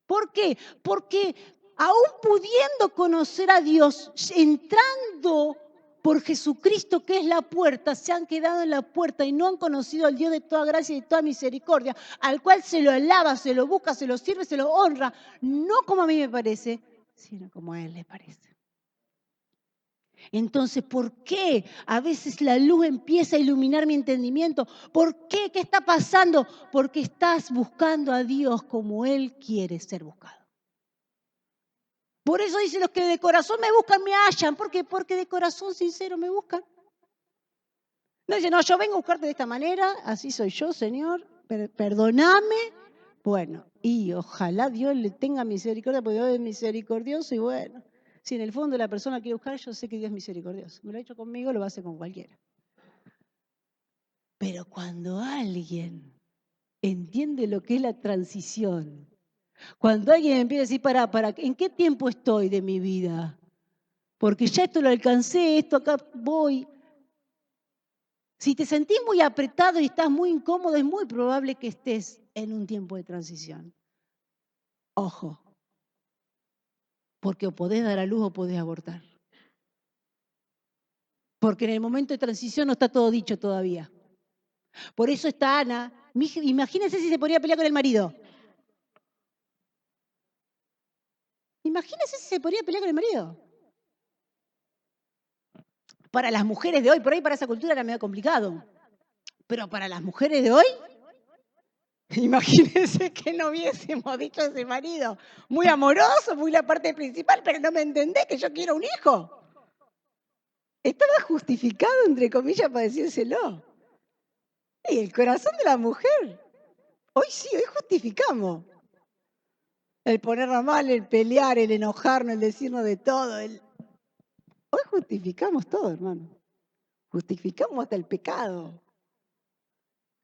¿Por qué? Porque aún pudiendo conocer a Dios, entrando por Jesucristo, que es la puerta, se han quedado en la puerta y no han conocido al Dios de toda gracia y de toda misericordia, al cual se lo alaba, se lo busca, se lo sirve, se lo honra, no como a mí me parece, sino como a Él le parece. Entonces, ¿por qué a veces la luz empieza a iluminar mi entendimiento? ¿Por qué? ¿Qué está pasando? Porque estás buscando a Dios como Él quiere ser buscado. Por eso dice, los que de corazón me buscan me hallan. ¿Por qué? Porque de corazón sincero me buscan. No dice, no, yo vengo a buscarte de esta manera, así soy yo, Señor, perdóname. Bueno, y ojalá Dios le tenga misericordia, porque Dios es misericordioso y bueno, si en el fondo la persona quiere buscar, yo sé que Dios es misericordioso. Me lo ha hecho conmigo, lo va a hacer con cualquiera. Pero cuando alguien entiende lo que es la transición, cuando alguien empieza a decir, ¿en qué tiempo estoy de mi vida? Porque ya esto lo alcancé, esto acá voy. Si te sentís muy apretado y estás muy incómodo, es muy probable que estés en un tiempo de transición. Ojo, porque o podés dar a luz o podés abortar. Porque en el momento de transición no está todo dicho todavía. Por eso está Ana. Imagínense si se ponía a pelear con el marido. Imagínense si se ponía a pelear con el marido. Para las mujeres de hoy, por ahí para esa cultura era medio complicado. Pero para las mujeres de hoy, imagínense que no hubiésemos dicho a ese marido. Muy amoroso, muy la parte principal, pero no me entendés que yo quiero un hijo. Estaba justificado, entre comillas, para decírselo. Y el corazón de la mujer. Hoy sí, hoy justificamos. El ponernos mal, el pelear, el enojarnos, el decirnos de todo. Hoy justificamos todo, hermano. Justificamos hasta el pecado.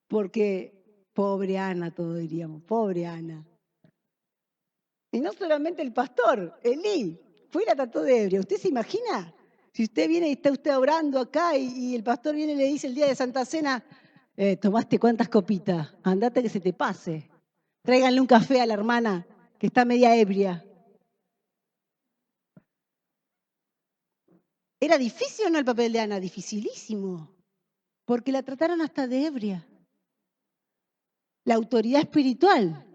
Porque, pobre Ana, todos diríamos, pobre Ana. Y no solamente el pastor, Elí, fue y la trató de ebria. ¿Usted se imagina? Si usted viene y está usted orando acá y el pastor viene y le dice el día de Santa Cena, ¿tomaste cuántas copitas? Andate que se te pase. Tráiganle un café a la hermana que está media ebria. ¿Era difícil o no el papel de Ana? Dificilísimo. Porque la trataron hasta de ebria. La autoridad espiritual.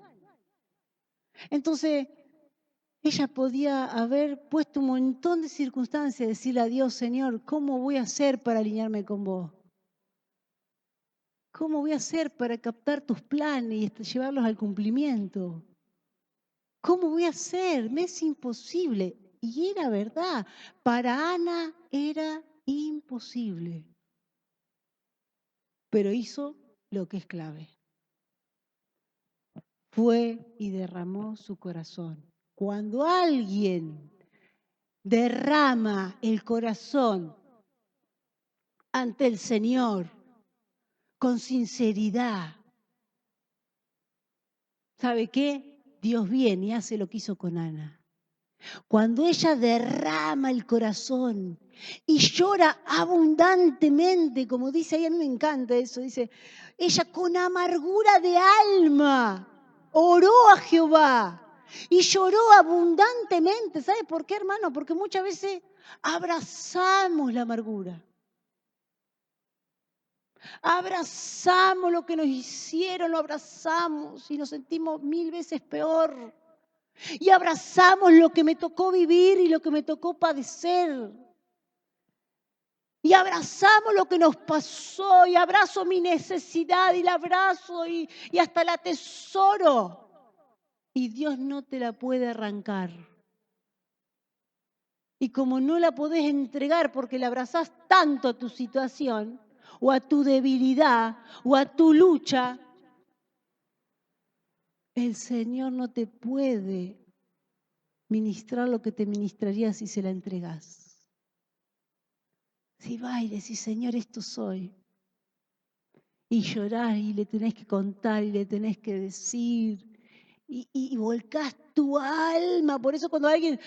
Entonces, ella podía haber puesto un montón de circunstancias, decirle a Dios, Señor, ¿cómo voy a hacer para alinearme con vos? ¿Cómo voy a hacer para captar tus planes y llevarlos al cumplimiento? ¿Cómo voy a hacer? Me es imposible. Y era verdad, para Ana era imposible. Pero hizo lo que es clave. Fue y derramó su corazón. Cuando alguien derrama el corazón ante el Señor con sinceridad, ¿sabe qué? Dios viene y hace lo que hizo con Ana. Cuando ella derrama el corazón y llora abundantemente, como dice ahí, a mí me encanta eso, dice, ella con amargura de alma oró a Jehová y lloró abundantemente. ¿Sabe por qué, hermano? Porque muchas veces abrazamos la amargura. Abrazamos lo que nos hicieron, lo abrazamos y nos sentimos 1000 veces peor. Y abrazamos lo que me tocó vivir y lo que me tocó padecer. Y abrazamos lo que nos pasó y abrazo mi necesidad y la abrazo y hasta la atesoro. Y Dios no te la puede arrancar. Y como no la podés entregar porque la abrazás tanto a tu situación o a tu debilidad o a tu lucha, el Señor no te puede ministrar lo que te ministraría si se la entregás. Si vas y decís, Señor, esto soy. Y llorás y le tenés que contar y le tenés que decir. Y volcás tu alma. Por eso cuando alguien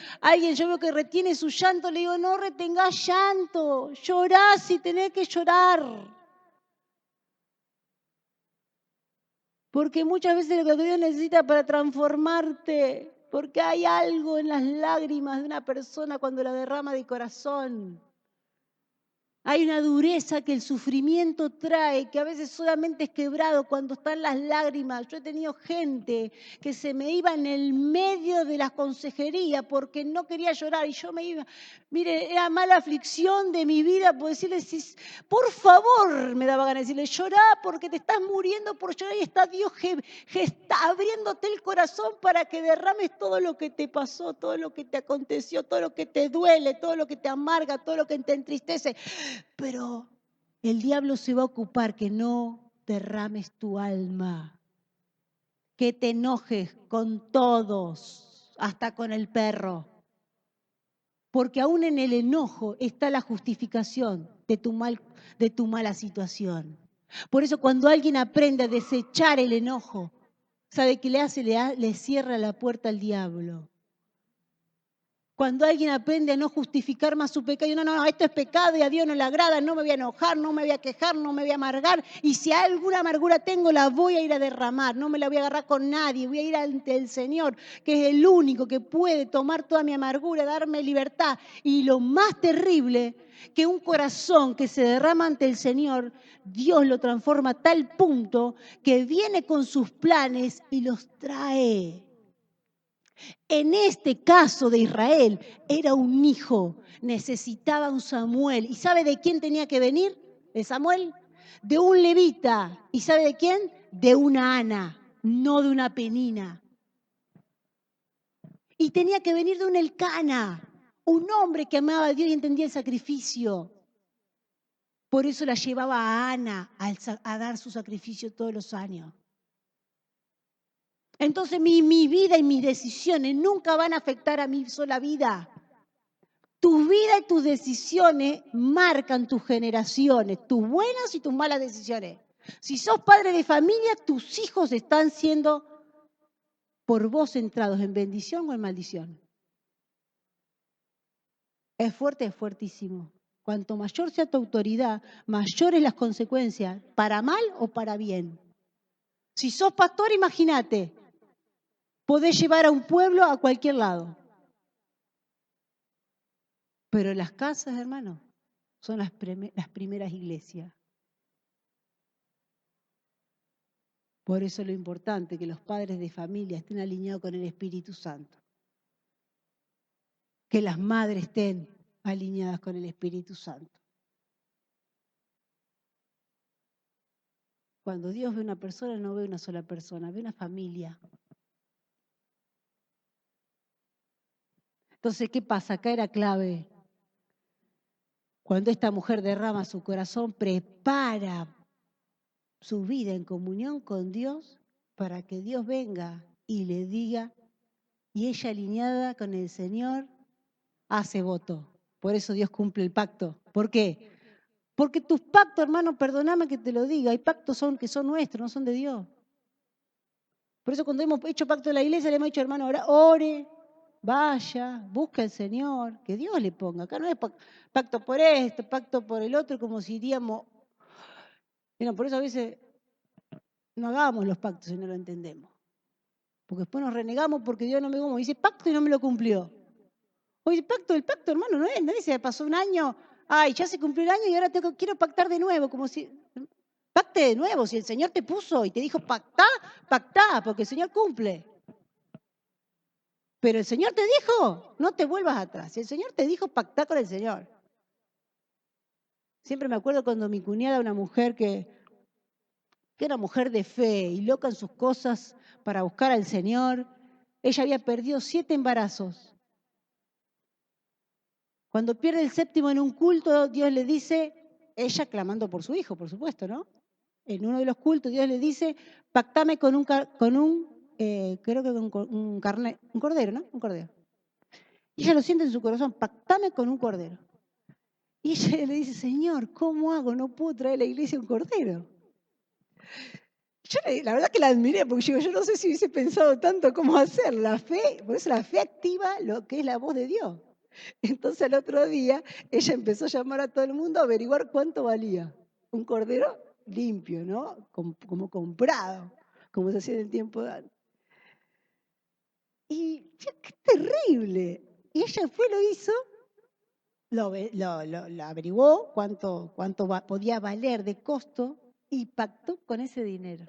yo veo que retiene su llanto, le digo, no retengás llanto. Llorás si tenés que llorar. Porque muchas veces lo que Dios necesita para transformarte, porque hay algo en las lágrimas de una persona cuando la derrama de corazón. Hay una dureza que el sufrimiento trae, que a veces solamente es quebrado cuando están las lágrimas. Yo he tenido gente que se me iba en el medio de la consejería porque no quería llorar y yo me iba. Mire, era mala aflicción de mi vida por decirles, por favor, me daba ganas de decirle, llorá porque te estás muriendo por llorar y está Dios está abriéndote el corazón para que derrames todo lo que te pasó, todo lo que te aconteció, todo lo que te duele, todo lo que te amarga, todo lo que te entristece. Pero el diablo se va a ocupar que no derrames tu alma, que te enojes con todos, hasta con el perro. Porque aún en el enojo está la justificación de tu mala situación. Por eso cuando alguien aprende a desechar el enojo, ¿sabe qué le hace? Le cierra la puerta al diablo. Cuando alguien aprende a no justificar más su pecado, no, esto es pecado y a Dios no le agrada, no me voy a enojar, no me voy a quejar, no me voy a amargar. Y si alguna amargura tengo, la voy a ir a derramar, no me la voy a agarrar con nadie, voy a ir ante el Señor, que es el único que puede tomar toda mi amargura, darme libertad. Y lo más terrible, que un corazón que se derrama ante el Señor, Dios lo transforma a tal punto que viene con sus planes y los trae. En este caso de Israel, era un hijo, necesitaba un Samuel. ¿Y sabe de quién tenía que venir? ¿De Samuel? De un levita. ¿Y sabe de quién? De una Ana, no de una Penina. Y tenía que venir de un Elcana, un hombre que amaba a Dios y entendía el sacrificio. Por eso la llevaba a Ana a dar su sacrificio todos los años. Entonces mi vida y mis decisiones nunca van a afectar a mi sola vida. Tu vida y tus decisiones marcan tus generaciones, tus buenas y tus malas decisiones. Si sos padre de familia, tus hijos están siendo por vos centrados en bendición o en maldición. Es fuerte, es fuertísimo. Cuanto mayor sea tu autoridad, mayores las consecuencias, para mal o para bien. Si sos pastor, imagínate, podés llevar a un pueblo a cualquier lado. Pero las casas, hermano, son las primeras iglesias. Por eso es lo importante que los padres de familia estén alineados con el Espíritu Santo. Que las madres estén alineadas con el Espíritu Santo. Cuando Dios ve una persona, no ve una sola persona, ve una familia. Entonces, ¿qué pasa? Acá era clave. Cuando esta mujer derrama su corazón, prepara su vida en comunión con Dios para que Dios venga y le diga, y ella alineada con el Señor, hace voto. Por eso Dios cumple el pacto. ¿Por qué? Porque tus pactos, hermano, perdóname que te lo diga, hay pactos que son nuestros, no son de Dios. Por eso cuando hemos hecho pacto de la iglesia, le hemos dicho, hermano, ore, vaya, busque al Señor, que Dios le ponga. Acá no es pacto por esto, pacto por el otro, como si diríamos. Bueno, por eso a veces no hagamos los pactos si no lo entendemos. Porque después nos renegamos porque Dios no me como dice pacto y no me lo cumplió. Oye, el pacto, hermano, no es. Nadie se pasó un año, ay, ya se cumplió el año y ahora quiero pactar de nuevo, como si. Pacte de nuevo, si el Señor te puso y te dijo pactá, porque el Señor cumple. Pero el Señor te dijo, no te vuelvas atrás. Si el Señor te dijo, pactá con el Señor. Siempre me acuerdo cuando mi cuñada, una mujer que era mujer de fe y loca en sus cosas para buscar al Señor, ella había perdido 7 embarazos. Cuando pierde el 7º en un culto, Dios le dice, ella clamando por su hijo, por supuesto, ¿no? En uno de los cultos Dios le dice, pactame con un cordero, ¿no? Un cordero. Y ella lo siente en su corazón, pactame con un cordero. Y ella le dice, Señor, ¿cómo hago? No puedo traer a la iglesia un cordero. Yo la verdad que la admiré, porque yo no sé si hubiese pensado tanto cómo hacer. La fe, por eso la fe activa lo que es la voz de Dios. Entonces el otro día ella empezó a llamar a todo el mundo a averiguar cuánto valía un cordero limpio, ¿no? Como comprado, como se hacía en el tiempo de antes. Y qué terrible. Y ella fue, lo hizo, lo averiguó cuánto podía valer de costo y pactó con ese dinero.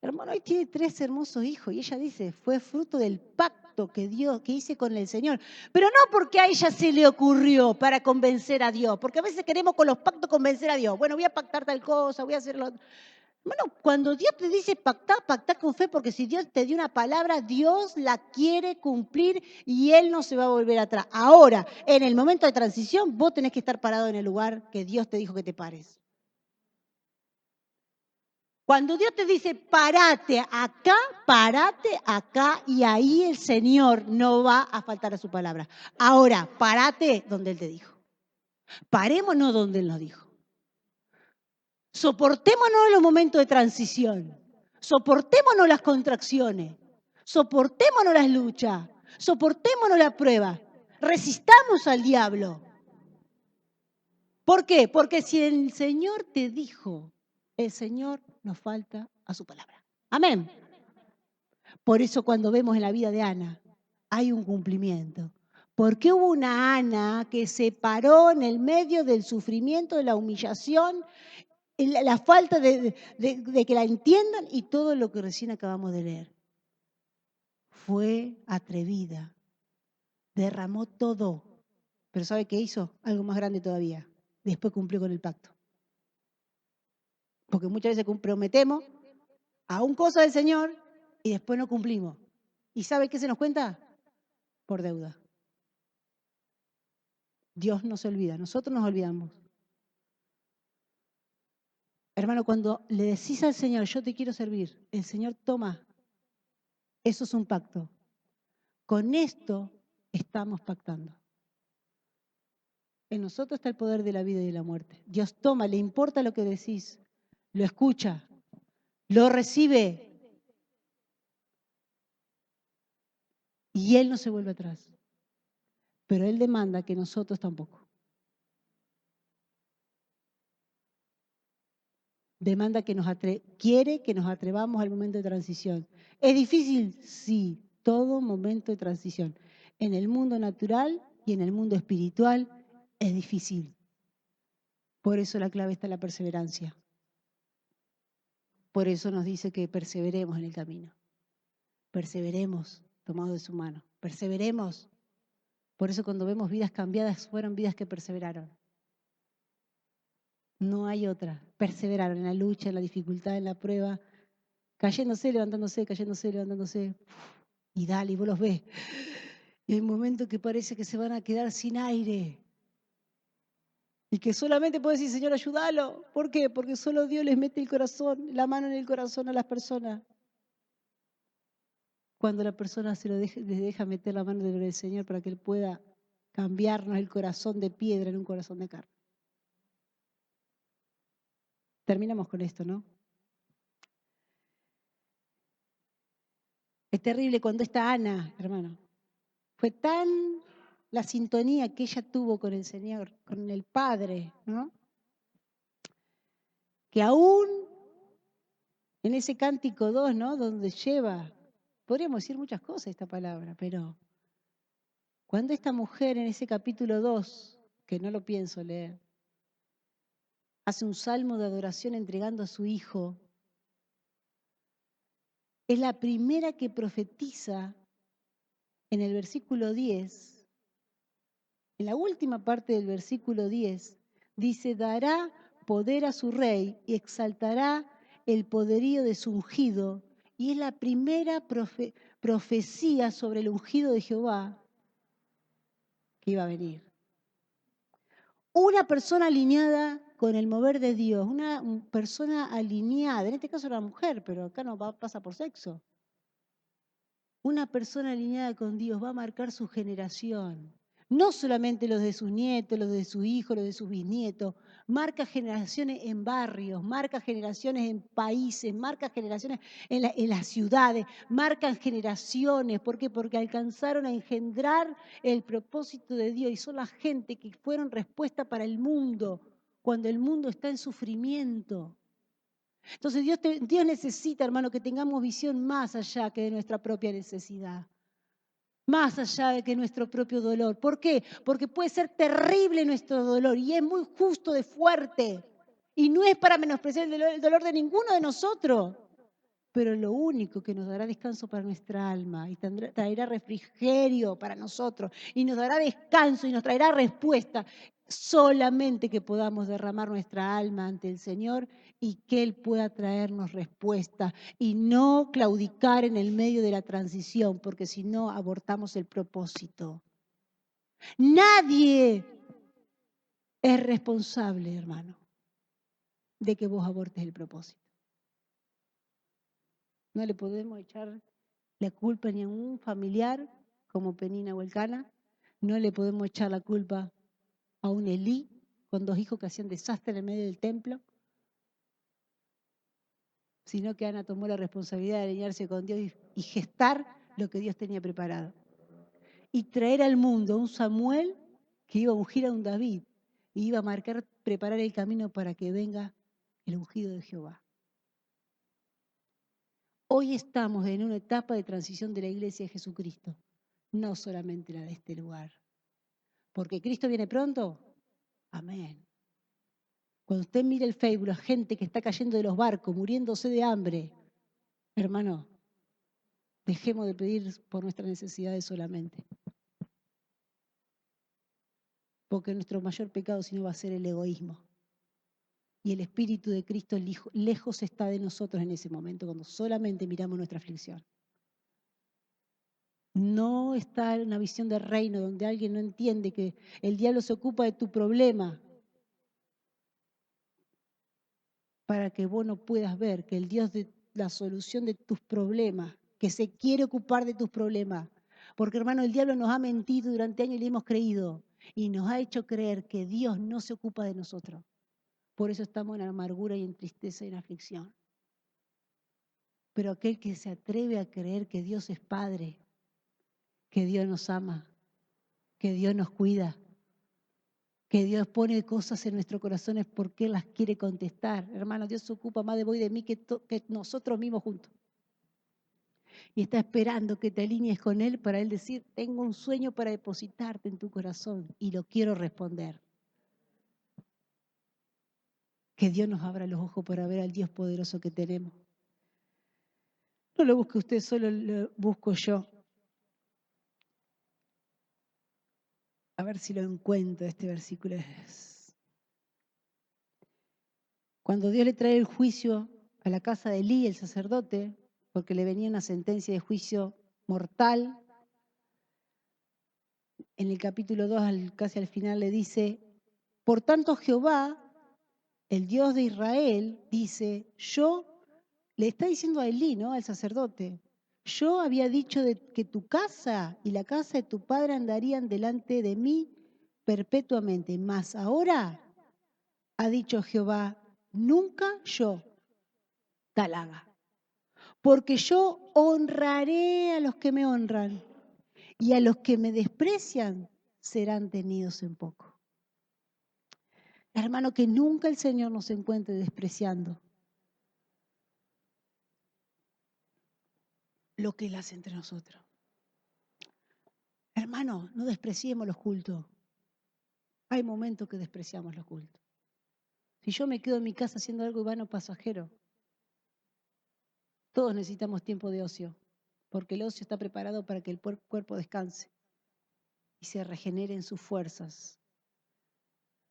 Hermano, hoy tiene 3 hermosos hijos y ella dice, fue fruto del pacto que hice con el Señor. Pero no porque a ella se le ocurrió para convencer a Dios, porque a veces queremos con los pactos convencer a Dios. Bueno, voy a pactar tal cosa, voy a hacerlo. Bueno, cuando Dios te dice pactar, pactar con fe, porque si Dios te dio una palabra, Dios la quiere cumplir y Él no se va a volver atrás. Ahora, en el momento de transición, vos tenés que estar parado en el lugar que Dios te dijo que te pares. Cuando Dios te dice parate acá y ahí el Señor no va a faltar a su palabra. Ahora, parate donde Él te dijo. Parémonos donde Él nos dijo. Soportémonos en los momentos de transición. Soportémonos las contracciones. Soportémonos las luchas. Soportémonos la prueba. Resistamos al diablo. ¿Por qué? Porque si el Señor te dijo, el Señor nos falta a su palabra. Amén. Por eso cuando vemos en la vida de Ana, hay un cumplimiento. Porque hubo una Ana que se paró en el medio del sufrimiento, de la humillación, la falta de que la entiendan y todo lo que recién acabamos de leer. Fue atrevida, derramó todo, pero ¿sabe qué hizo? Algo más grande todavía. Después cumplió con el pacto. Porque muchas veces prometemos a un cosa del Señor y después no cumplimos. ¿Y sabe qué se nos cuenta? Por deuda. Dios no se olvida, nosotros nos olvidamos. Hermano, cuando le decís al Señor, yo te quiero servir, el Señor toma. Eso es un pacto. Con esto estamos pactando. En nosotros está el poder de la vida y de la muerte. Dios toma, le importa lo que decís, lo escucha, lo recibe y Él no se vuelve atrás. Pero Él demanda que nosotros tampoco. Demanda que quiere que nos atrevamos al momento de transición. ¿Es difícil? Sí, todo momento de transición. En el mundo natural y en el mundo espiritual es difícil. Por eso la clave está en la perseverancia. Por eso nos dice que perseveremos en el camino. Perseveremos tomados de su mano. Perseveremos. Por eso cuando vemos vidas cambiadas, fueron vidas que perseveraron. No hay otra. Perseveraron en la lucha, en la dificultad, en la prueba, cayéndose, levantándose, cayéndose, levantándose. Y dale, y vos los ves. Y hay momentos que parece que se van a quedar sin aire. Y que solamente puedes decir, Señor, ayúdalo. ¿Por qué? Porque solo Dios les mete el corazón, la mano en el corazón a las personas. Cuando la persona les deja meter la mano del Señor para que Él pueda cambiarnos el corazón de piedra en un corazón de carne. Terminamos con esto, ¿no? Es terrible cuando esta Ana, hermano, fue tan la sintonía que ella tuvo con el Señor, con el Padre, ¿no? Que aún en ese cántico 2, ¿no? Donde lleva, podríamos decir muchas cosas esta palabra, pero cuando esta mujer en ese capítulo 2, que no lo pienso leer, hace un salmo de adoración entregando a su hijo, es la primera que profetiza en el versículo 10, en la última parte del versículo 10, dice, dará poder a su rey y exaltará el poderío de su ungido. Y es la primera profecía sobre el ungido de Jehová que iba a venir. Una persona alineada con el mover de Dios, una persona alineada, en este caso una mujer, pero acá no pasa por sexo. Una persona alineada con Dios va a marcar su generación. No solamente los de sus nietos, los de sus hijos, los de sus bisnietos. Marca generaciones en barrios, marca generaciones en países, marca generaciones en las ciudades, marcan generaciones. ¿Por qué? Porque alcanzaron a engendrar el propósito de Dios y son la gente que fueron respuesta para el mundo cuando el mundo está en sufrimiento. Entonces Dios necesita, hermano, que tengamos visión más allá que de nuestra propia necesidad. más allá de que nuestro propio dolor. ¿Por qué? Porque puede ser terrible nuestro dolor y es muy justo de fuerte. Y no es para menospreciar el dolor de ninguno de nosotros. Pero lo único que nos dará descanso para nuestra alma y traerá refrigerio para nosotros y nos dará descanso y nos traerá respuesta, solamente que podamos derramar nuestra alma ante el Señor y que Él pueda traernos respuesta y no claudicar en el medio de la transición, porque si no abortamos el propósito. Nadie es responsable, hermano, de que vos abortes el propósito. No le podemos echar la culpa ni a un familiar como Penina o Elcana, no le podemos echar la culpa a un Elí con 2 hijos que hacían desastre en el medio del templo, sino que Ana tomó la responsabilidad de alinearse con Dios y gestar lo que Dios tenía preparado. Y traer al mundo a un Samuel que iba a ungir a un David y iba a preparar el camino para que venga el ungido de Jehová. Hoy estamos en una etapa de transición de la iglesia de Jesucristo, no solamente la de este lugar. Porque Cristo viene pronto. Amén. Cuando usted mira el Facebook, la gente que está cayendo de los barcos, muriéndose de hambre, hermano, dejemos de pedir por nuestras necesidades solamente. Porque nuestro mayor pecado si no va a ser el egoísmo. Y el Espíritu de Cristo lejos está de nosotros en ese momento, cuando solamente miramos nuestra aflicción. No está en una visión de reino donde alguien no entiende que el diablo se ocupa de tu problema para que vos no puedas ver que el Dios de la solución de tus problemas, que se quiere ocupar de tus problemas. Porque hermano, el diablo nos ha mentido durante años y le hemos creído y nos ha hecho creer que Dios no se ocupa de nosotros. Por eso estamos en amargura y en tristeza y en aflicción. Pero aquel que se atreve a creer que Dios es Padre, que Dios nos ama, que Dios nos cuida, que Dios pone cosas en nuestros corazones porque Él las quiere contestar. Hermano, Dios se ocupa más de vos y de mí que nosotros mismos juntos. Y está esperando que te alinees con Él para Él decir, tengo un sueño para depositarte en tu corazón y lo quiero responder. Que Dios nos abra los ojos para ver al Dios poderoso que tenemos. No lo busque usted, solo lo busco yo. A ver si lo encuentro, este versículo. Cuando Dios le trae el juicio a la casa de Elí, el sacerdote, porque le venía una sentencia de juicio mortal, en el capítulo 2, casi al final, le dice, por tanto Jehová, el Dios de Israel, dice, le está diciendo a Elí, ¿no? Al sacerdote, yo había dicho que tu casa y la casa de tu padre andarían delante de mí perpetuamente, mas ahora ha dicho Jehová, nunca yo tal haga. Porque yo honraré a los que me honran y a los que me desprecian serán tenidos en poco. Hermano, que nunca el Señor nos encuentre despreciando lo que Él hace entre nosotros. Hermano, no despreciemos los cultos. Hay momentos que despreciamos los cultos. Si yo me quedo en mi casa haciendo algo vano pasajero, todos necesitamos tiempo de ocio, porque el ocio está preparado para que el cuerpo descanse y se regenere en sus fuerzas.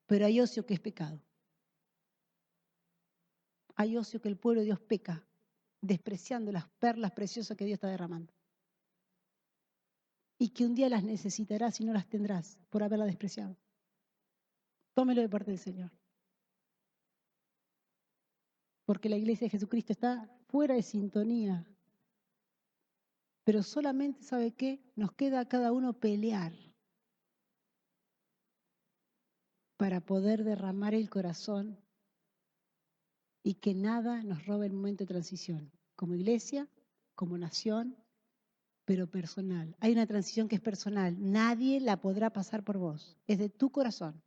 Pero hay ocio que es pecado. Hay ocio que el pueblo de Dios peca, despreciando las perlas preciosas que Dios está derramando. Y que un día las necesitarás y no las tendrás por haberlas despreciado. Tómelo de parte del Señor. Porque la iglesia de Jesucristo está fuera de sintonía. Pero solamente, ¿sabe qué? Nos queda a cada uno pelear para poder derramar el corazón y que nada nos robe el momento de transición. Como iglesia, como nación, pero personal. Hay una transición que es personal. Nadie la podrá pasar por vos. Es de tu corazón.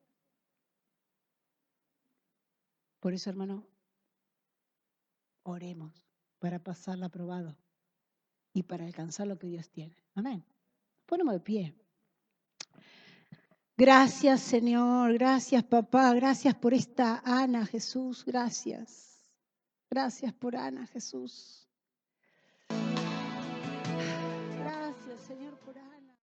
Por eso, hermano, oremos para pasarla aprobado y para alcanzar lo que Dios tiene. Amén. ponemos de pie. Gracias, Señor, gracias, papá, gracias por esta Ana, Jesús, gracias. Gracias por Ana, Jesús.